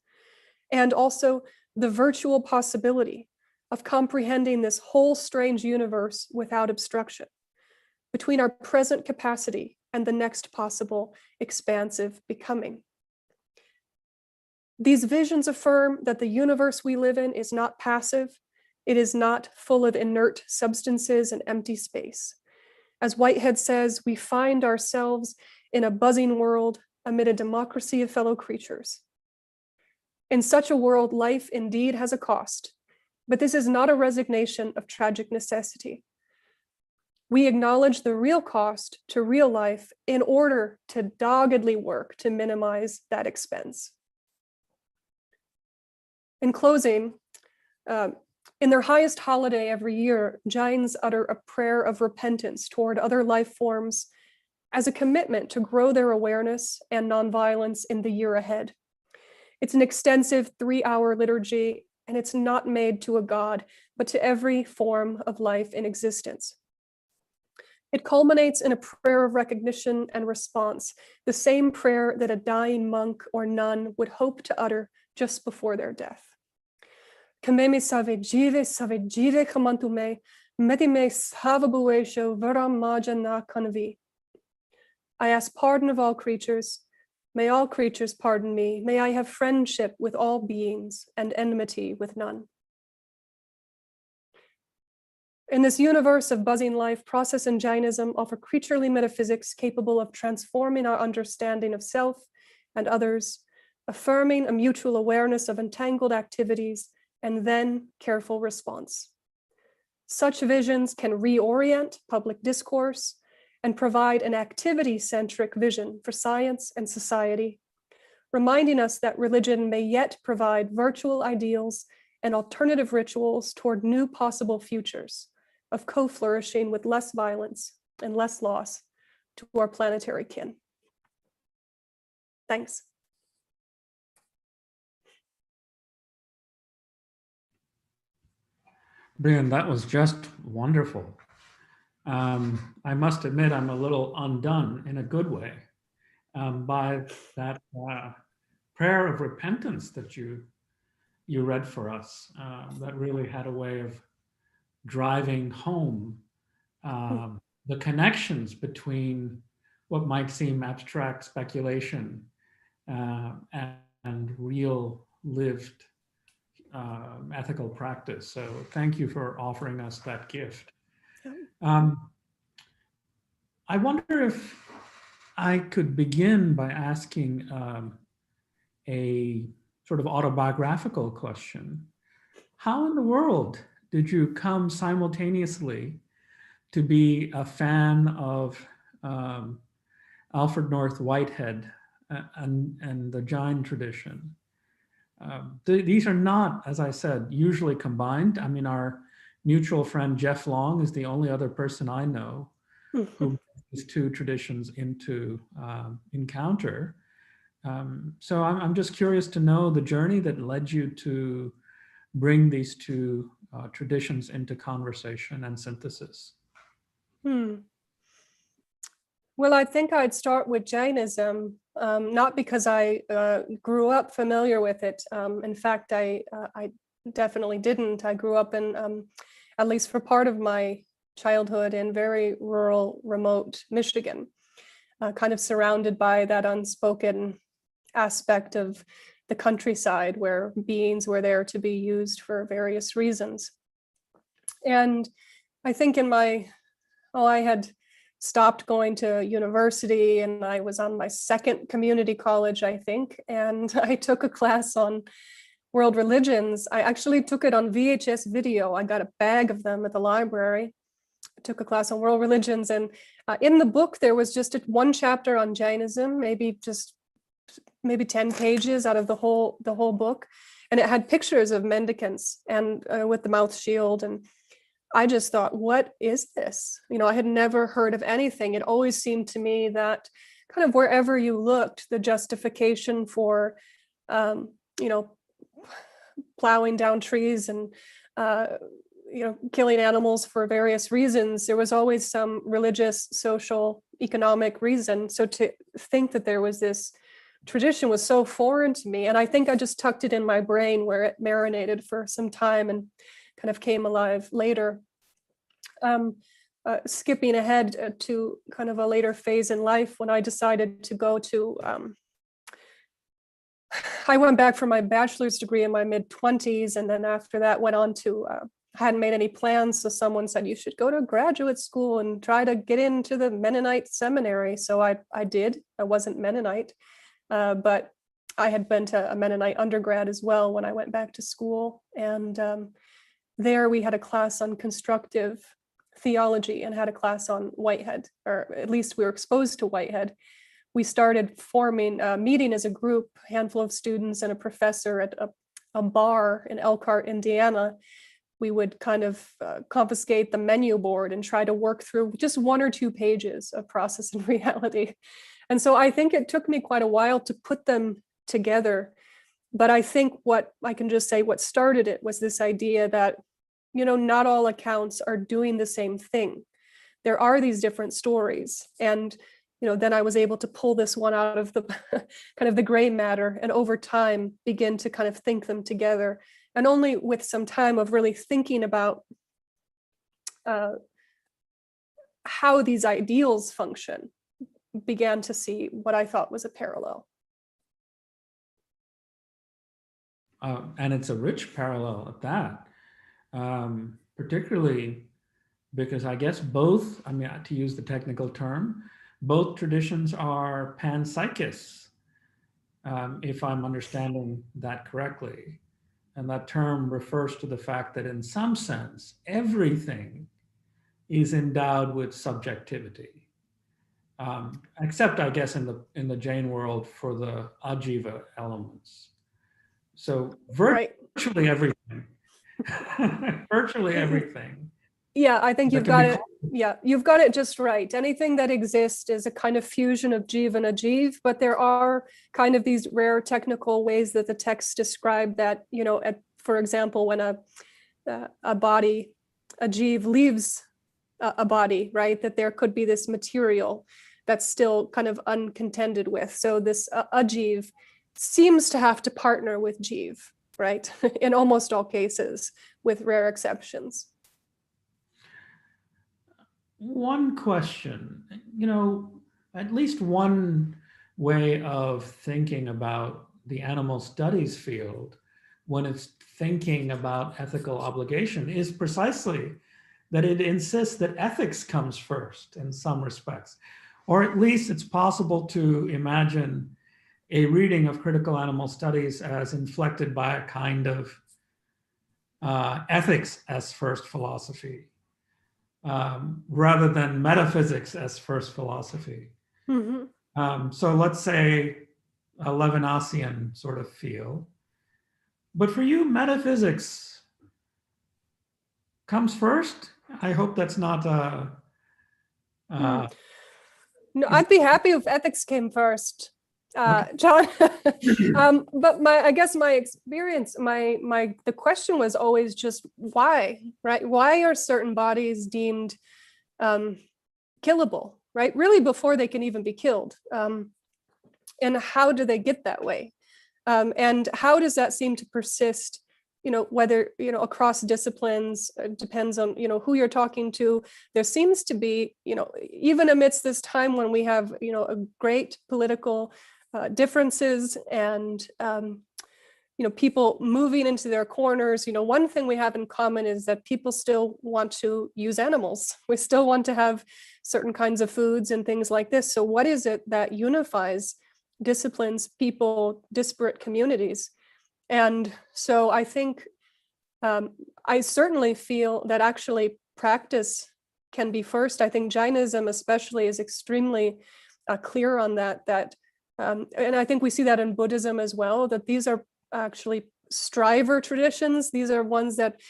and also the virtual possibility of comprehending this whole strange universe without obstruction, between our present capacity and the next possible expansive becoming. These visions affirm that the universe we live in is not passive. It is not full of inert substances and empty space. As Whitehead says, we find ourselves in a buzzing world amid a democracy of fellow creatures. In such a world, life indeed has a cost, but this is not a resignation of tragic necessity. We acknowledge the real cost to real life in order to doggedly work to minimize that expense. In closing, in their highest holiday every year, Jains utter a prayer of repentance toward other life forms as a commitment to grow their awareness and nonviolence in the year ahead. It's an extensive 3-hour liturgy, and it's not made to a god, but to every form of life in existence. It culminates in a prayer of recognition and response, the same prayer that a dying monk or nun would hope to utter just before their death. Kameme save jive kamantume, metime savabuesho varamaja na kanvi. I ask pardon of all creatures. May all creatures pardon me. May I have friendship with all beings and enmity with none. In this universe of buzzing life, process and Jainism offer creaturely metaphysics capable of transforming our understanding of self and others, affirming a mutual awareness of entangled activities, and then careful response. Such visions can reorient public discourse and provide an activity-centric vision for science and society, reminding us that religion may yet provide virtual ideals and alternative rituals toward new possible futures of co-flourishing with less violence and less loss to our planetary kin. Thanks. Brianne, that was just wonderful. I must admit, I'm a little undone in a good way by that prayer of repentance that you read for us. That really had a way of driving home the connections between what might seem abstract speculation and real lived ethical practice. So thank you for offering us that gift. I wonder if I could begin by asking a sort of autobiographical question. How in the world did you come simultaneously to be a fan of Alfred North Whitehead and the Jain tradition? These are not, as I said, usually combined. I mean, our mutual friend Jeff Long is the only other person I know who these two traditions into encounter. So I'm just curious to know the journey that led you to bring these two traditions into conversation and synthesis. Well, I think I'd start with Jainism, not because I grew up familiar with it. In fact, I definitely didn't. I grew up in, at least for part of my childhood, in very rural, remote Michigan, kind of surrounded by that unspoken aspect of the countryside where beings were there to be used for various reasons. And I think I had stopped going to university and I was on my second community college, I think, and I took a class on world religions. I actually took it on VHS video. I got a bag of them at the library. I took a class on world religions, and in the book there was just one chapter on Jainism, maybe 10 pages out of the whole book, and it had pictures of mendicants and with the mouth shield, and I just thought, what is this? I had never heard of anything. It always seemed to me that kind of wherever you looked, the justification for, plowing down trees and, killing animals for various reasons, there was always some religious, social, economic reason. So to think that there was this tradition was so foreign to me. And I think I just tucked it in my brain where it marinated for some time and kind of came alive later. Skipping ahead to kind of a later phase in life when I decided to go to, I went back for my bachelor's degree in my mid-20s, and then after that went on to, hadn't made any plans, so someone said you should go to graduate school and try to get into the Mennonite seminary. So I did. I wasn't Mennonite, but I had been to a Mennonite undergrad as well when I went back to school, and there we had a class on constructive theology and had a class on Whitehead, or at least we were exposed to Whitehead. We started meeting as a group, a handful of students and a professor at a bar in Elkhart, Indiana. We would kind of confiscate the menu board and try to work through just 1 or 2 pages of Process and Reality. And so I think it took me quite a while to put them together. But I think what started it was this idea that, not all accounts are doing the same thing. There are these different stories. And, then I was able to pull this one out of the kind of the gray matter, and over time begin to kind of think them together. And only with some time of really thinking about how these ideals function, began to see what I thought was a parallel. And it's a rich parallel at that, particularly because I guess both, to use the technical term, both traditions are panpsychists, if I'm understanding that correctly. And that term refers to the fact that in some sense, everything is endowed with subjectivity, except I guess in the Jain world for the ajiva elements. So right. virtually everything. Virtually everything. Yeah, I think that you've can got be it. Yeah, you've got it just right. Anything that exists is a kind of fusion of Jeev and Ajeev, but there are kind of these rare technical ways that the texts describe that, for example, when a body, a Jeev leaves a body, right, that there could be this material that's still kind of uncontended with. So this Ajeev seems to have to partner with Jeev, right, in almost all cases, with rare exceptions. One question, at least one way of thinking about the animal studies field when it's thinking about ethical obligation is precisely that it insists that ethics comes first in some respects, or at least it's possible to imagine a reading of critical animal studies as inflected by a kind of ethics as first philosophy. Rather than metaphysics as first philosophy. Mm-hmm. So let's say a Levinasian sort of feel. But for you, metaphysics comes first? I hope that's not No, I'd be happy if ethics came first, John. But I guess my experience, the question was always just why, right? Why are certain bodies deemed killable, right? Really before they can even be killed. And how do they get that way? And how does that seem to persist? Whether, across disciplines, depends on, who you're talking to. There seems to be, even amidst this time when we have, a great political differences and, people moving into their corners, one thing we have in common is that people still want to use animals. We still want to have certain kinds of foods and things like this. So what is it that unifies disciplines, people, disparate communities? And so I think I certainly feel that actually practice can be first. I think Jainism especially is extremely clear on that, and I think we see that in Buddhism as well, that these are actually striver traditions. These are ones that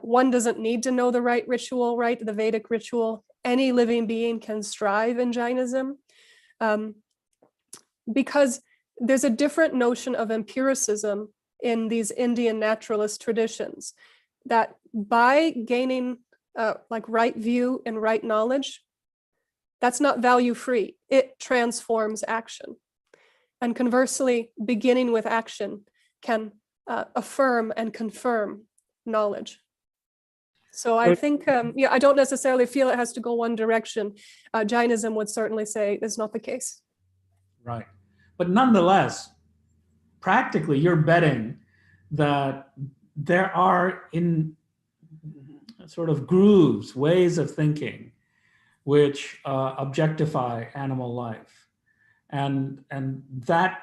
one doesn't need to know the right ritual, right? The Vedic ritual. Any living being can strive in Jainism. Because there's a different notion of empiricism in these Indian naturalist traditions, that by gaining right view and right knowledge, that's not value free. It transforms action. And conversely, beginning with action can affirm and confirm knowledge. So I think, I don't necessarily feel it has to go one direction. Jainism would certainly say is not the case. Right. But nonetheless, practically, you're betting that there are in sort of grooves, ways of thinking, which objectify animal life, and that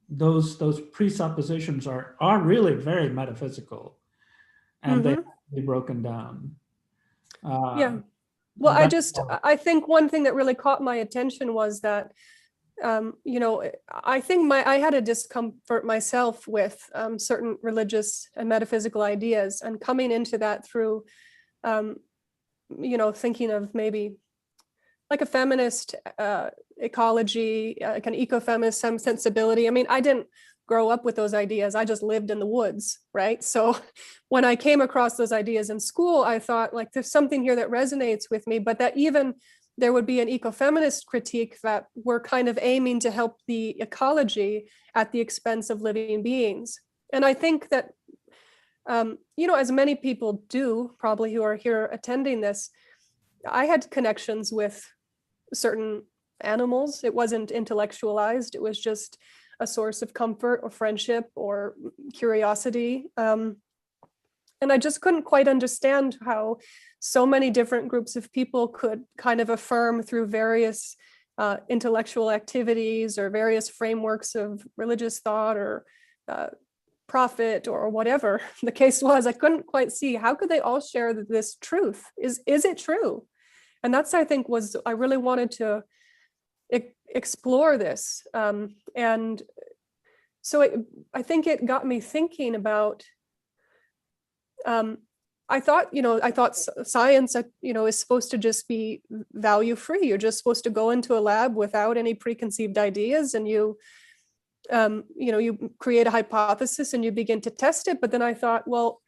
those presuppositions are really very metaphysical, and they have to be broken down. Yeah. Well, I think one thing that really caught my attention was that I think I had a discomfort myself with certain religious and metaphysical ideas, and coming into that through, thinking of maybe like a feminist ecology, like an eco-feminist sensibility. I mean, I didn't grow up with those ideas. I just lived in the woods, right? So when I came across those ideas in school, I thought like, there's something here that resonates with me, but that even there would be an ecofeminist critique that we're kind of aiming to help the ecology at the expense of living beings. And I think that, as many people do probably who are here attending this, I had connections with certain animals. It wasn't intellectualized. It was just a source of comfort or friendship or curiosity. And I just couldn't quite understand how so many different groups of people could kind of affirm through various intellectual activities or various frameworks of religious thought or prophet or whatever the case was. I couldn't quite see how could they all share this truth. Is it true? And that's, I think, I really wanted to explore this. And so I think it got me thinking about I thought science, is supposed to just be value free. You're just supposed to go into a lab without any preconceived ideas, and you create a hypothesis and you begin to test it. But then I thought, well,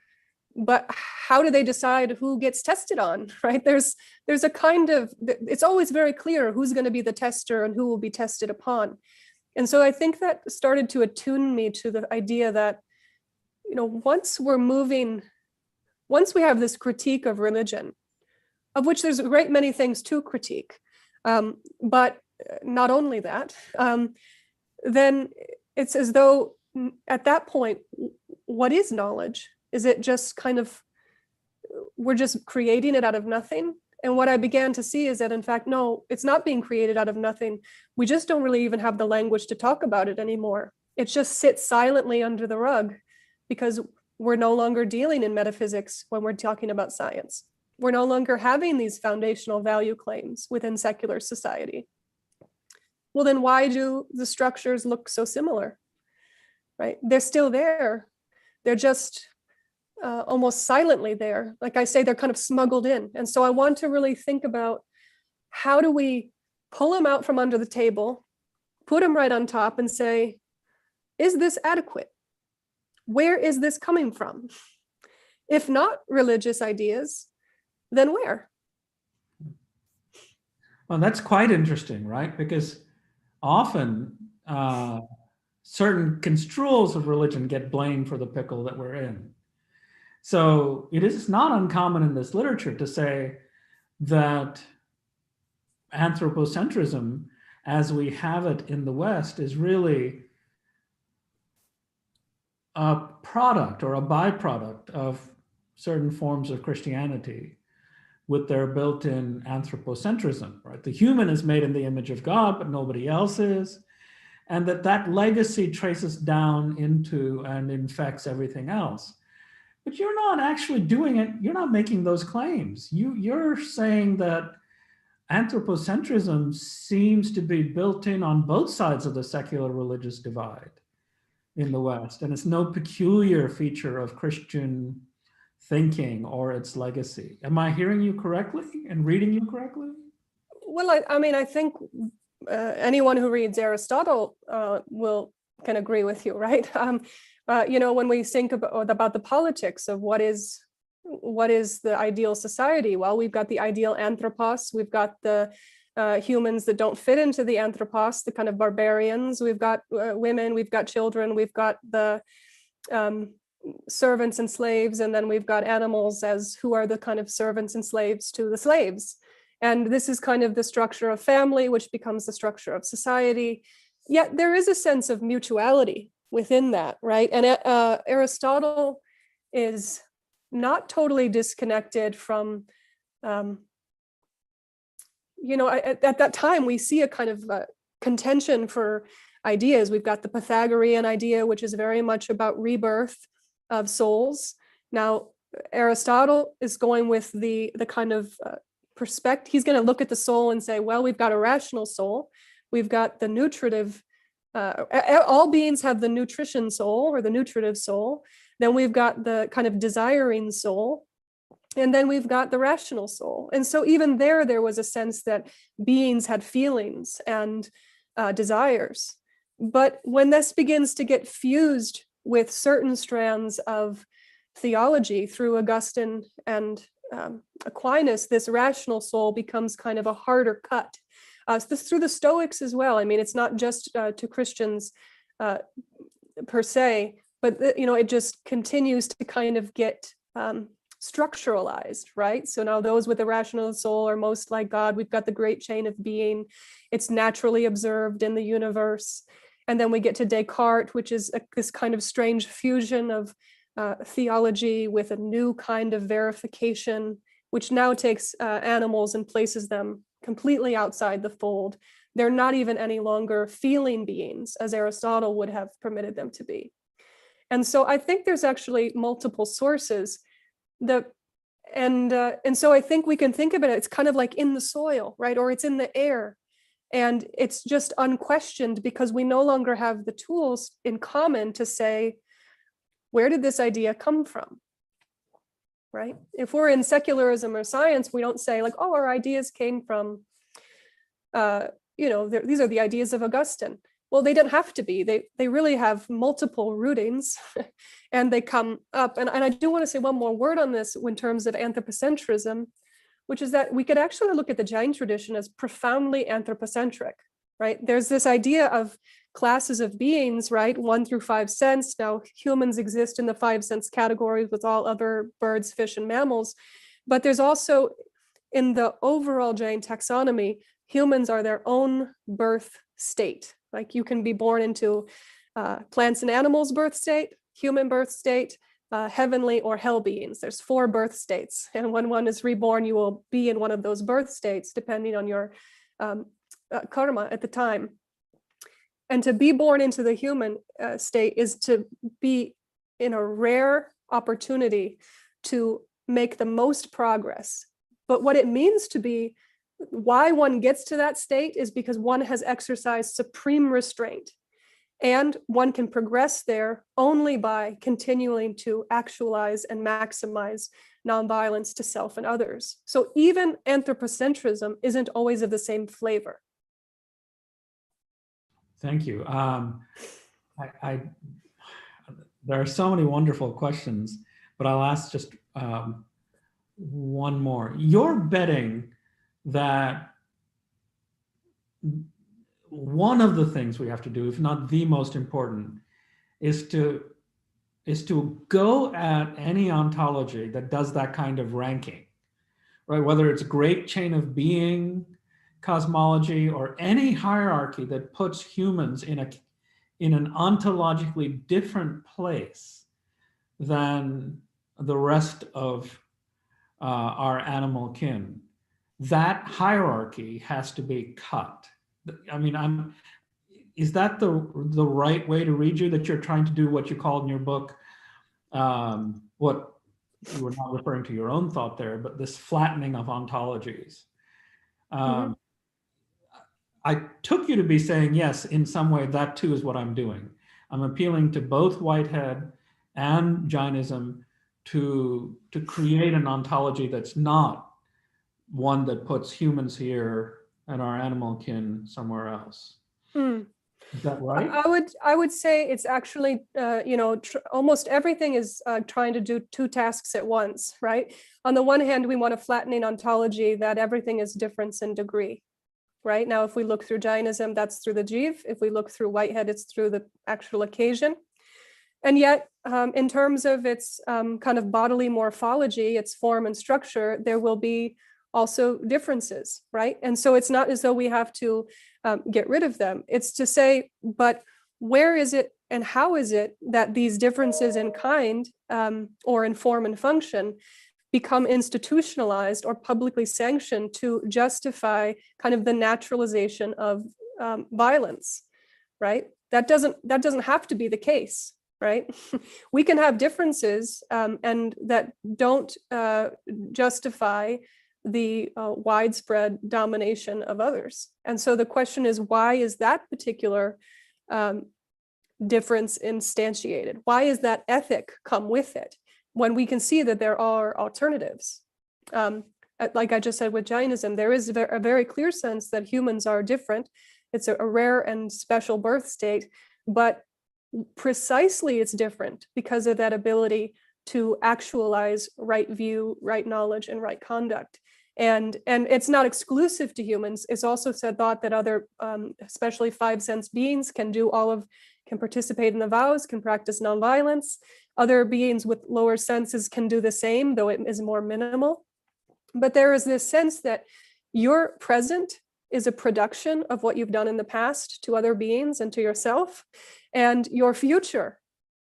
but how do they decide who gets tested on, right? There's a kind of, it's always very clear who's going to be the tester and who will be tested upon. And so I think that started to attune me to the idea that, once we have this critique of religion, of which there's a great many things to critique, but not only that, then it's as though at that point, what is knowledge? Is it just kind of, we're just creating it out of nothing? And what I began to see is that, in fact, no, it's not being created out of nothing. We just don't really even have the language to talk about it anymore. It just sits silently under the rug because we're no longer dealing in metaphysics when we're talking about science. We're no longer having these foundational value claims within secular society. Well, then why do the structures look so similar, right? They're still there. They're just almost silently there. Like I say, they're kind of smuggled in. And so I want to really think about, how do we pull them out from under the table, put them right on top and say, is this adequate? Where is this coming from? If not religious ideas, then where? Well, that's quite interesting, right? Because often certain construals of religion get blamed for the pickle that we're in. So it is not uncommon in this literature to say that anthropocentrism, as we have it in the West, is really a product or a byproduct of certain forms of Christianity with their built-in anthropocentrism, right? The human is made in the image of God, but nobody else is. And that legacy traces down into and infects everything else. But you're not actually doing it. You're not making those claims. You're saying that anthropocentrism seems to be built in on both sides of the secular religious divide in the West. And it's no peculiar feature of Christian thinking or its legacy. Am I hearing you correctly and reading you correctly? Well, I think anyone who reads Aristotle can agree with you, right? When we think about the politics of what is the ideal society, well, we've got the ideal anthropos, we've got the humans that don't fit into the anthropos, the kind of barbarians, we've got women, we've got children, we've got the servants and slaves, and then we've got animals as who are the kind of servants and slaves to the slaves. And this is kind of the structure of family, which becomes the structure of society. Yet there is a sense of mutuality within that, right? And Aristotle is not totally disconnected from, at that time, we see a kind of contention for ideas. We've got the Pythagorean idea, which is very much about rebirth of souls. Now, Aristotle is going with the kind of perspective. He's going to look at the soul and say, well, we've got a rational soul. We've got the nutritive, all beings have the nutrition soul or the nutritive soul. Then we've got the kind of desiring soul. And then we've got the rational soul. And so even there was a sense that beings had feelings and desires. But when this begins to get fused with certain strands of theology through Augustine and Aquinas, this rational soul becomes kind of a harder cut. Through the Stoics as well. I mean, it's not just to Christians per se, but it just continues to kind of get structuralized, right? So now those with a rational soul are most like God. We've got the great chain of being. It's naturally observed in the universe. And then we get to Descartes, which is this kind of strange fusion of theology with a new kind of verification, which now takes animals and places them completely outside the fold. They're not even any longer feeling beings, as Aristotle would have permitted them to be. And so I think there's actually multiple sources. And so I think we can think of it, it's kind of like in the soil, right? Or it's in the air. And it's just unquestioned because we no longer have the tools in common to say, where did this idea come from? right? If we're in secularism or science, we don't say like, oh, our ideas came from, these are the ideas of Augustine. Well, they didn't have to be. They really have multiple rootings and they come up. And I do want to say one more word on this in terms of anthropocentrism, which is that we could actually look at the Jain tradition as profoundly anthropocentric, right? There's this idea of classes of beings, right? 1 through 5 sense. Now, humans exist in the 5 sense categories with all other birds, fish, and mammals. But there's also, in the overall Jain taxonomy, humans are their own birth state. Like you can be born into plants and animals birth state, human birth state, heavenly or hell beings. There's 4 birth states. And when one is reborn, you will be in one of those birth states, depending on your karma at the time. And to be born into the human state is to be in a rare opportunity to make the most progress. But what it means to be, why one gets to that state is because one has exercised supreme restraint. And one can progress there only by continuing to actualize and maximize nonviolence to self and others. So even anthropocentrism isn't always of the same flavor. Thank you. There are so many wonderful questions, but I'll ask just one more. You're betting that one of the things we have to do, if not the most important, is to go at any ontology that does that kind of ranking, right? Whether it's great chain of being cosmology or any hierarchy that puts humans in an ontologically different place than the rest of our animal kin. That hierarchy has to be cut. I mean, is that the right way to read you, that you're trying to do what you called in your book, what you were not referring to your own thought there, but this flattening of ontologies? I took you to be saying, yes, in some way, that too is what I'm doing. I'm appealing to both Whitehead and Jainism to create an ontology that's not one that puts humans here and our animal kin somewhere else. Is that right? I would say it's actually, almost everything is trying to do 2 tasks at once, right? On the one hand, we want a flattening ontology that everything is difference in degree, right? Now, if we look through Jainism, that's through the Jiva. If we look through Whitehead, it's through the actual occasion. And yet, in terms of its kind of bodily morphology, its form and structure, there will be also differences, right? And so it's not as though we have to get rid of them. It's to say, but where is it and how is it that these differences in kind or in form and function become institutionalized or publicly sanctioned to justify kind of the naturalization of violence, right? That doesn't have to be the case, right? We can have differences and that don't justify the widespread domination of others. And so the question is, why is that particular difference instantiated? Why is that ethic come with it when we can see that there are alternatives? Like I just said with Jainism, there is a very clear sense that humans are different. It's a rare and special birth state, but precisely it's different because of that ability to actualize right view, right knowledge, and right conduct. And it's not exclusive to humans. It's also thought that other, especially 5 sense beings, can participate in the vows, can practice nonviolence. Other beings with lower senses can do the same, though it is more minimal. But there is this sense that your present is a production of what you've done in the past to other beings and to yourself, and your future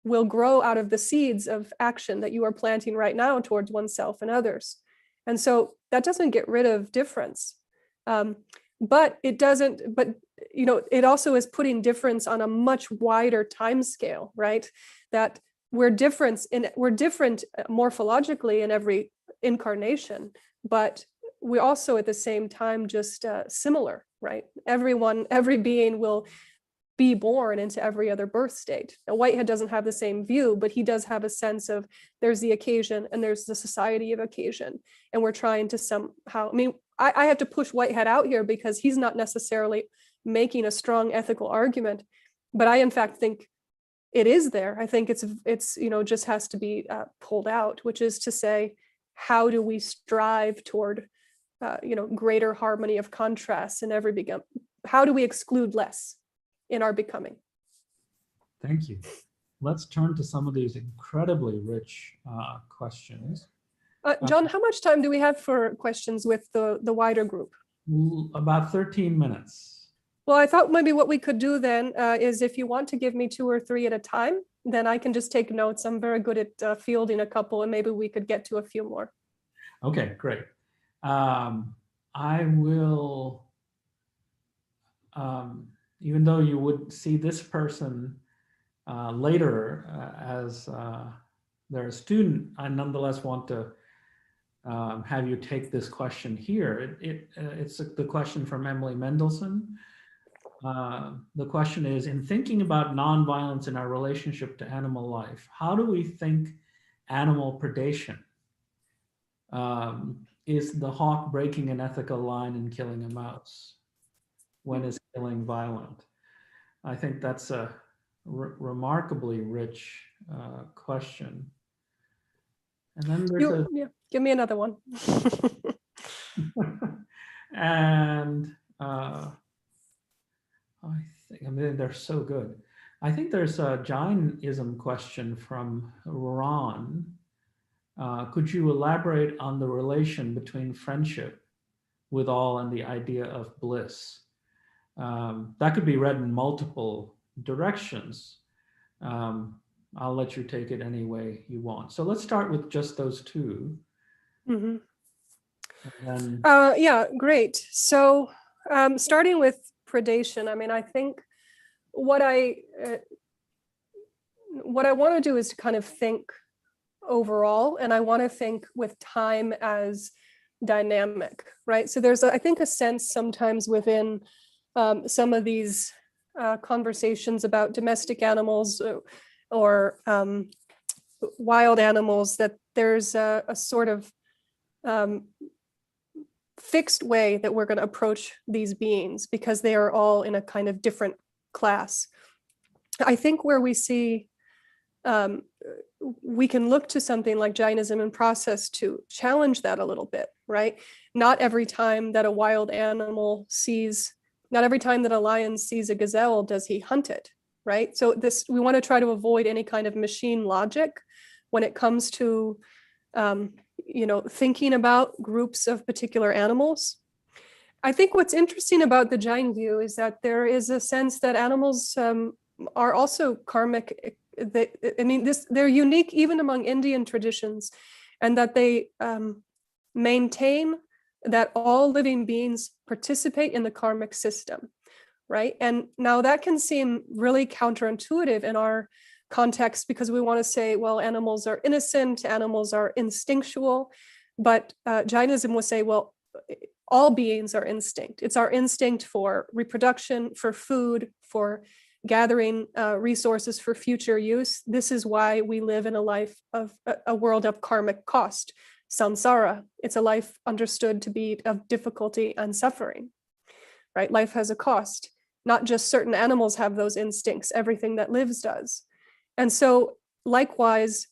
will grow out of the seeds of action that you are planting right now towards oneself and others. And so that doesn't get rid of difference, but it doesn't. But it also is putting difference on a much wider time scale, right? That we're different morphologically in every incarnation, but we also at the same time just similar, right? Every being will be born into every other birth state. Now, Whitehead doesn't have the same view, but he does have a sense of there's the occasion and there's the society of occasion. And we're trying to somehow, I mean, I have to push Whitehead out here because he's not necessarily making a strong ethical argument, but I in fact think it is there. I think it's just has to be pulled out, which is to say, how do we strive toward greater harmony of contrasts in every how do we exclude less in our becoming? Thank you. Let's turn to some of these incredibly rich questions. John, how much time do we have for questions with the wider group? About 13 minutes. Well, I thought maybe what we could do then is if you want to give me 2 or 3 at a time, then I can just take notes. I'm very good at fielding a couple, and maybe we could get to a few more. Okay, great. I will, even though you would see this person later as they're a student, I nonetheless want to have you take this question here. It's the question from Emily Mendelson. The question is, in thinking about nonviolence in our relationship to animal life, how do we think animal predation? Is the hawk breaking an ethical line and killing a mouse? When is killing violent? I think that's a remarkably rich question. And then there's give me another one. And I mean, they're so good. I think there's a Jainism question from Ron. Could you elaborate on the relation between friendship with all and the idea of bliss? That could be read in multiple directions. I'll let you take it any way you want. So let's start with just those two. Mm-hmm. Then... yeah, great. So starting with predation, I mean, I think what I want to do is to kind of think overall, and I want to think with time as dynamic, right? So there's, I think, a sense sometimes within some of these conversations about domestic animals or wild animals that there's a sort of fixed way that we're going to approach these beings because they are all in a kind of different class. I think where we see we can look to something like Jainism and process to challenge that a little bit, right? Not every time that a wild animal not every time that a lion sees a gazelle does he hunt it, right? So we want to try to avoid any kind of machine logic when it comes to thinking about groups of particular animals. I think what's interesting about the Jain view is that there is a sense that animals are also karmic. They're unique even among Indian traditions, and that they maintain that all living beings participate in the karmic system, right? And now that can seem really counterintuitive in our context because we want to say, well, animals are innocent, animals are instinctual, but Jainism will say, well, all beings are instinct. It's our instinct for reproduction, for food, for gathering resources for future use. This is why we live in a world of karmic cost, samsara. It's a life understood to be of difficulty and suffering, right? Life has a cost. Not just certain animals have those instincts, everything that lives does. And so likewise,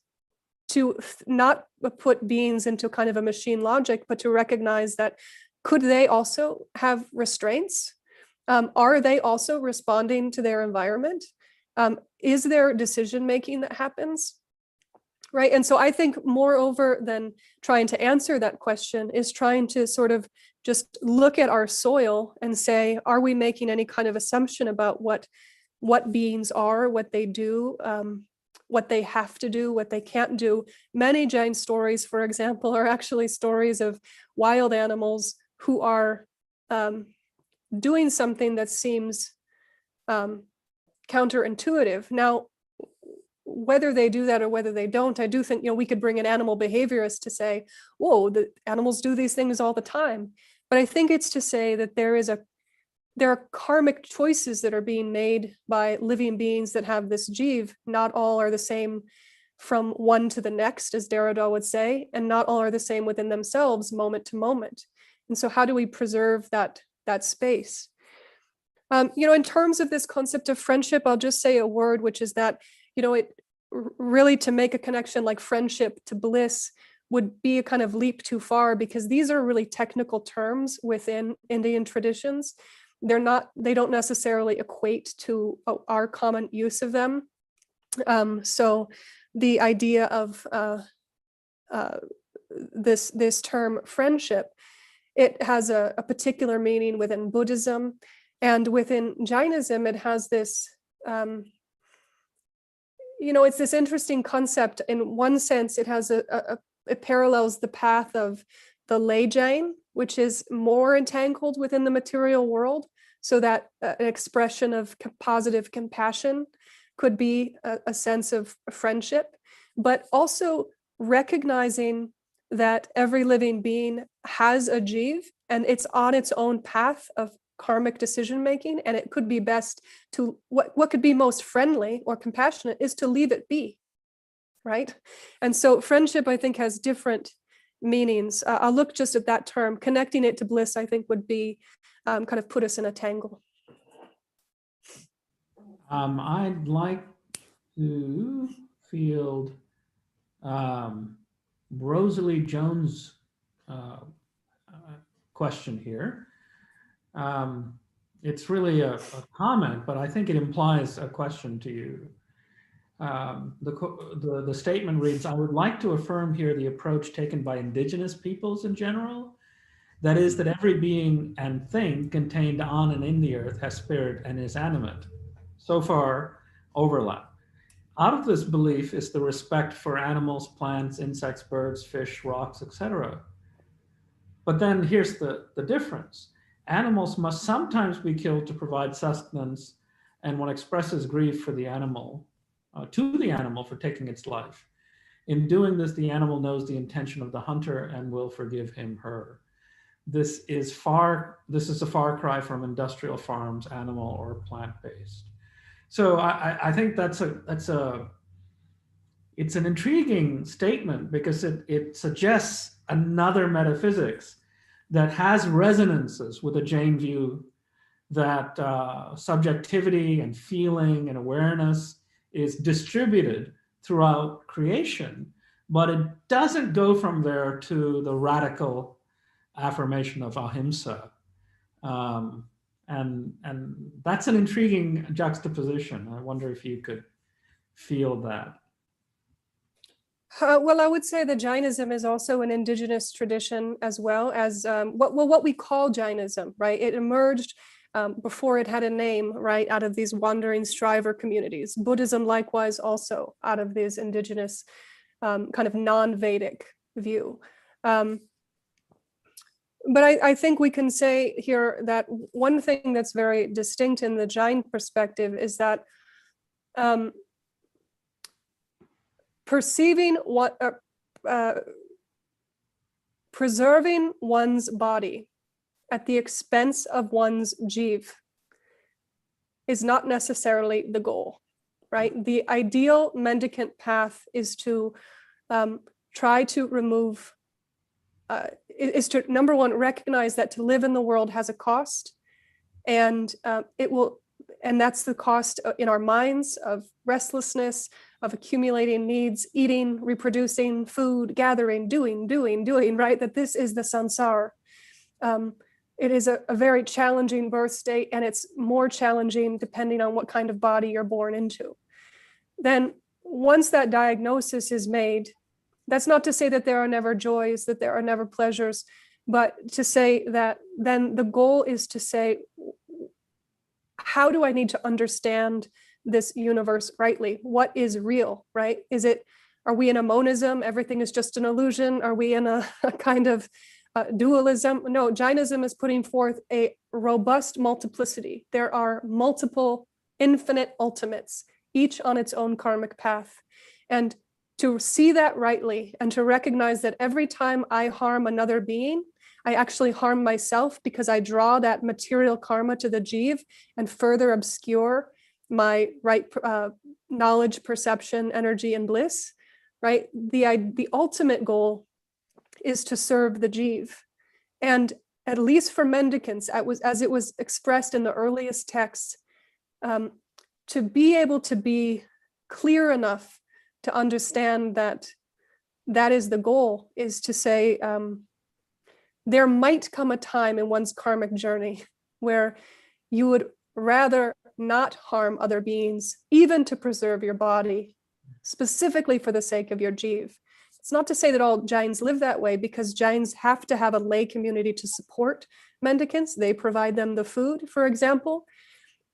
to not put beings into kind of a machine logic, but to recognize that could they also have restraints? Are they also responding to their environment? Is there decision-making that happens? Right, and so I think moreover than trying to answer that question is trying to sort of just look at our soil and say, are we making any kind of assumption about what beings are, what they do, what they have to do, what they can't do? Many Jain stories, for example, are actually stories of wild animals who are doing something that seems counterintuitive. Now, whether they do that or whether they don't, I do think, we could bring an animal behaviorist to say, whoa, the animals do these things all the time. But I think it's to say that there is there are karmic choices that are being made by living beings that have this jiv. Not all are the same from one to the next, as Derrida would say, and not all are the same within themselves moment to moment. And so how do we preserve that space? In terms of this concept of friendship, I'll just say a word, which is that, it really, to make a connection like friendship to bliss would be a kind of leap too far, because these are really technical terms within Indian traditions. They don't necessarily equate to our common use of them. So the idea of this term friendship, it has a particular meaning within Buddhism, and within Jainism, it has this, it's this interesting concept. In one sense, it has it parallels the path of the lay Jain, which is more entangled within the material world, so that an expression of positive compassion could be a sense of friendship, but also recognizing that every living being has a jiv and it's on its own path of karmic decision making, and it could be best to, what could be most friendly or compassionate is to leave it be, right? And so friendship, I think, has different meanings. I'll look just at that term. Connecting it to bliss, I think, would be kind of put us in a tangle. I'd like to field Rosalie Jones' question here. It's really a comment, but I think it implies a question to you. The statement reads, I would like to affirm here the approach taken by indigenous peoples in general. That is, that every being and thing contained on and in the earth has spirit and is animate. So far, overlap. Out of this belief is the respect for animals, plants, insects, birds, fish, rocks, etc. But then here's the difference. Animals must sometimes be killed to provide sustenance, and one expresses grief for the animal, to the animal for taking its life. In doing this, the animal knows the intention of the hunter and will forgive him, her. This is a far cry from industrial farms, animal or plant-based. So I think it's an intriguing statement, because it suggests another metaphysics that has resonances with a Jain view, that subjectivity and feeling and awareness is distributed throughout creation, but it doesn't go from there to the radical affirmation of ahimsa. And that's an intriguing juxtaposition. I wonder if you could feel that. Well, I would say that Jainism is also an indigenous tradition, as well as what we call Jainism, right? It emerged before it had a name, right, out of these wandering striver communities. Buddhism, likewise, also out of this indigenous kind of non-Vedic view. But I think we can say here that one thing that's very distinct in the Jain perspective is that preserving one's body at the expense of one's jiv is not necessarily the goal, right? The ideal mendicant path is to try to remove, is to, number one, recognize that to live in the world has a cost, and that's the cost in our minds of restlessness, of accumulating needs, eating, reproducing, food, gathering, doing, right? That this is the samsara. It is a very challenging birth state, and it's more challenging depending on what kind of body you're born into. Then once that diagnosis is made, that's not to say that there are never joys, that there are never pleasures, but to say that then the goal is to say, how do I need to understand this universe rightly? What is real, right? Are we in a monism? Everything is just an illusion? Are we in a kind of dualism? No, Jainism is putting forth a robust multiplicity. There are multiple infinite ultimates, each on its own karmic path. And to see that rightly and to recognize that every time I harm another being, I actually harm myself because I draw that material karma to the jiva and further obscure my right knowledge, perception, energy, and bliss, right? The ultimate goal is to serve the jiva. And at least for mendicants, as it was expressed in the earliest texts, to be able to be clear enough to understand that that is the goal, is to say, there might come a time in one's karmic journey where you would rather not harm other beings, even to preserve your body, specifically for the sake of your jiva. It's not to say that all Jains live that way, because Jains have to have a lay community to support mendicants. They provide them the food, for example.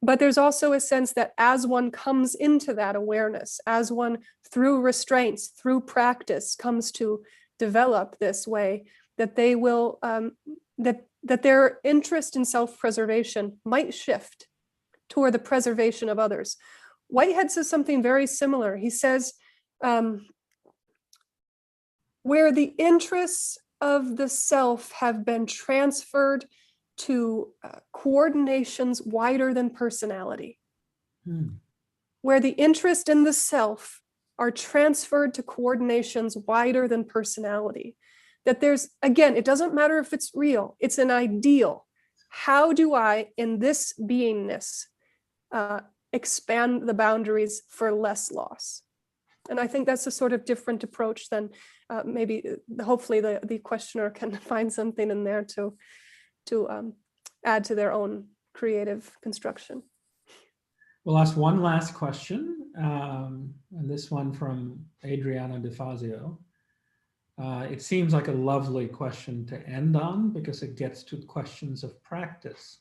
But there's also a sense that as one comes into that awareness, as one through restraints, through practice, comes to develop this way, that they will, that their interest in self-preservation might shift toward the preservation of others. Whitehead says something very similar. He says, where the interests of the self have been transferred to coordinations wider than personality, where the interest in the self are transferred to coordinations wider than personality, that there's, again, it doesn't matter if it's real, it's an ideal. How do I, in this beingness, expand the boundaries for less loss? And I think that's a sort of different approach than maybe, hopefully the questioner can find something in there to add to their own creative construction. We'll ask one last question, and this one from Adriana DeFazio. It seems like a lovely question to end on because it gets to questions of practice.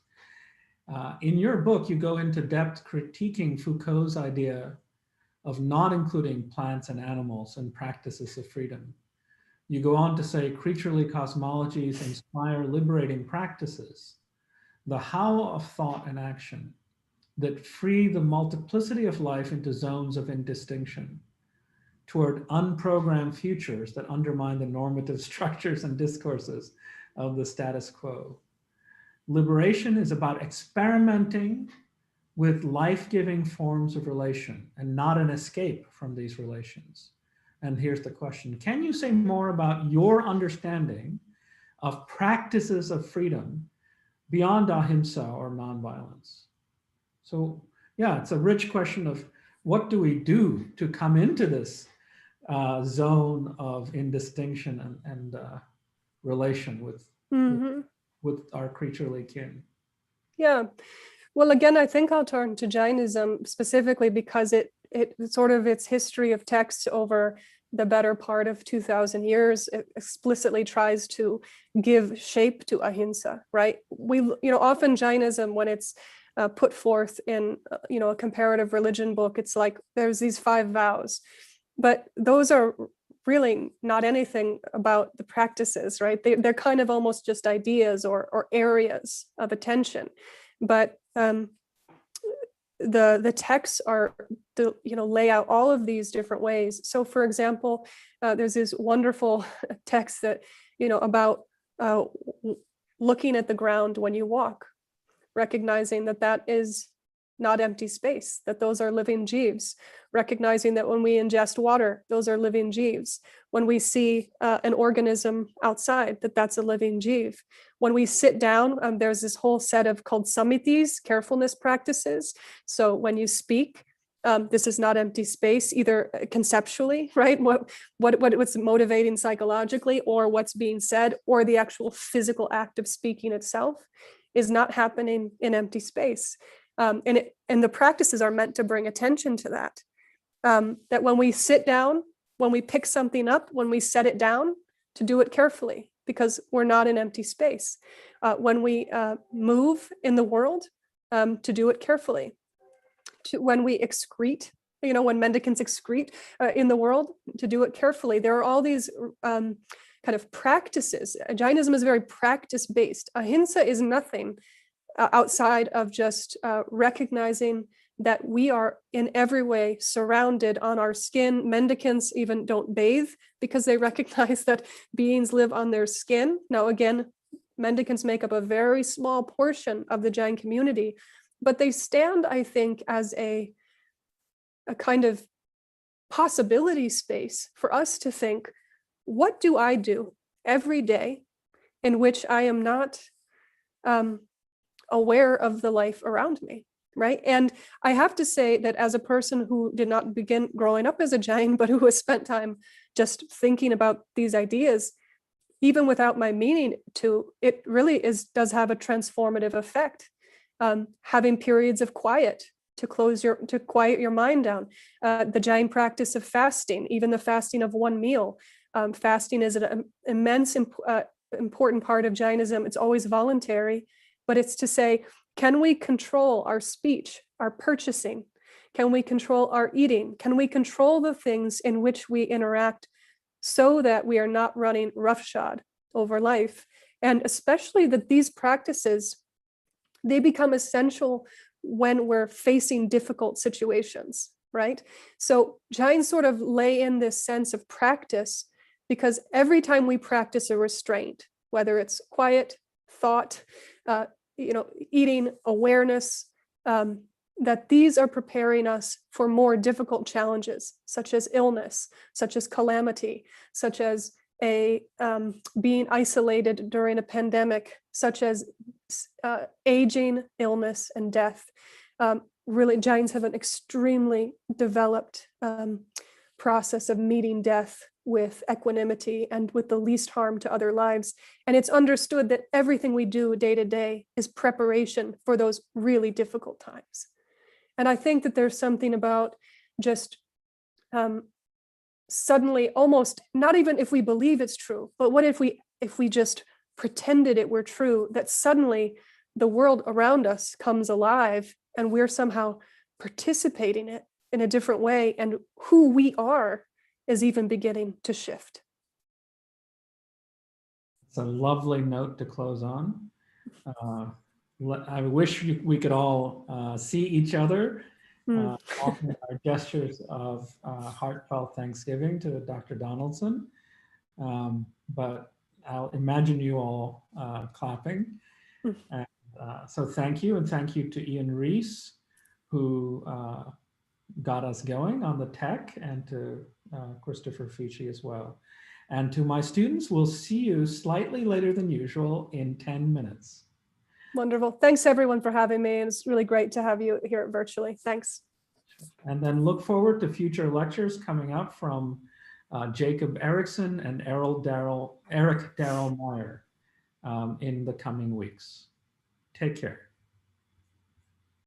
In your book, you go into depth critiquing Foucault's idea of not including plants and animals in practices of freedom. You go on to say, creaturely cosmologies inspire liberating practices, the how of thought and action that free the multiplicity of life into zones of indistinction toward unprogrammed futures that undermine the normative structures and discourses of the status quo. Liberation is about experimenting with life-giving forms of relation and not an escape from these relations. And here's the question. Can you say more about your understanding of practices of freedom beyond ahimsa or nonviolence? So yeah, it's a rich question of what do we do to come into this zone of indistinction and relation with our creaturely kin? Yeah. Well, again, I think I'll turn to Jainism specifically because it sort of its history of texts over the better part of 2,000 years, it explicitly tries to give shape to ahimsa, right? Often Jainism, when it's put forth in, a comparative religion book, it's like there's these 5 vows, but those are really not anything about the practices, right? They're kind of almost just ideas or areas of attention. But the texts are, lay out all of these different ways. So for example, there's this wonderful text that, about looking at the ground when you walk, recognizing that that is not empty space, that those are living jivas, recognizing that when we ingest water, those are living jivas. When we see an organism outside, that's a living jiva. When we sit down, there's this whole set of called samitis, carefulness practices. So when you speak, this is not empty space, either conceptually, right? What's motivating psychologically, or what's being said, or the actual physical act of speaking itself is not happening in empty space. And the practices are meant to bring attention to that. That when we sit down, when we pick something up, when we set it down, to do it carefully, because we're not in empty space. When we move in the world, to do it carefully. When we excrete, when mendicants excrete in the world, to do it carefully. There are all these kind of practices. Jainism is very practice-based. Ahimsa is nothing outside of just recognizing that we are in every way surrounded on our skin. Mendicants even don't bathe because they recognize that beings live on their skin. Now, again, Mendicants make up a very small portion of the Jain community, but they stand, I think, as a kind of possibility space for us to think, what do I do every day in which I am not aware of the life around me, right? And I have to say that as a person who did not begin growing up as a Jain, but who has spent time just thinking about these ideas, even without my meaning to, it really does have a transformative effect. Having periods of quiet to quiet your mind down. The Jain practice of fasting, even the fasting of one meal. Fasting is an immense important part of Jainism. It's always voluntary, but it's to say, can we control our speech, our purchasing? Can we control our eating? Can we control the things in which we interact so that we are not running roughshod over life? And especially that these practices, they become essential when we're facing difficult situations, right? So Jains sort of lay in this sense of practice, because every time we practice a restraint, whether it's quiet, thought, eating, awareness, that these are preparing us for more difficult challenges, such as illness, such as calamity, such as being isolated during a pandemic, such as aging, illness, and death. Really, Jains have an extremely developed process of meeting death with equanimity and with the least harm to other lives. And it's understood that everything we do day to day is preparation for those really difficult times. And I think that there's something about just suddenly, almost, not even if we believe it's true, but what if we just pretended it were true, that suddenly the world around us comes alive and we're somehow participating in it in a different way, and who we are is even beginning to shift. It's a lovely note to close on. I wish we could all see each other, offering our gestures of heartfelt thanksgiving to Dr. Donaldson. But I'll imagine you all clapping. And, so thank you, and thank you to Ian Reese, who got us going on the tech, and to Christopher Fici as well. And to my students, we'll see you slightly later than usual in 10 minutes. Wonderful. Thanks everyone for having me. And it's really great to have you here virtually. Thanks. And then look forward to future lectures coming up from Jacob Erickson and Eric Darrell Meyer in the coming weeks. Take care.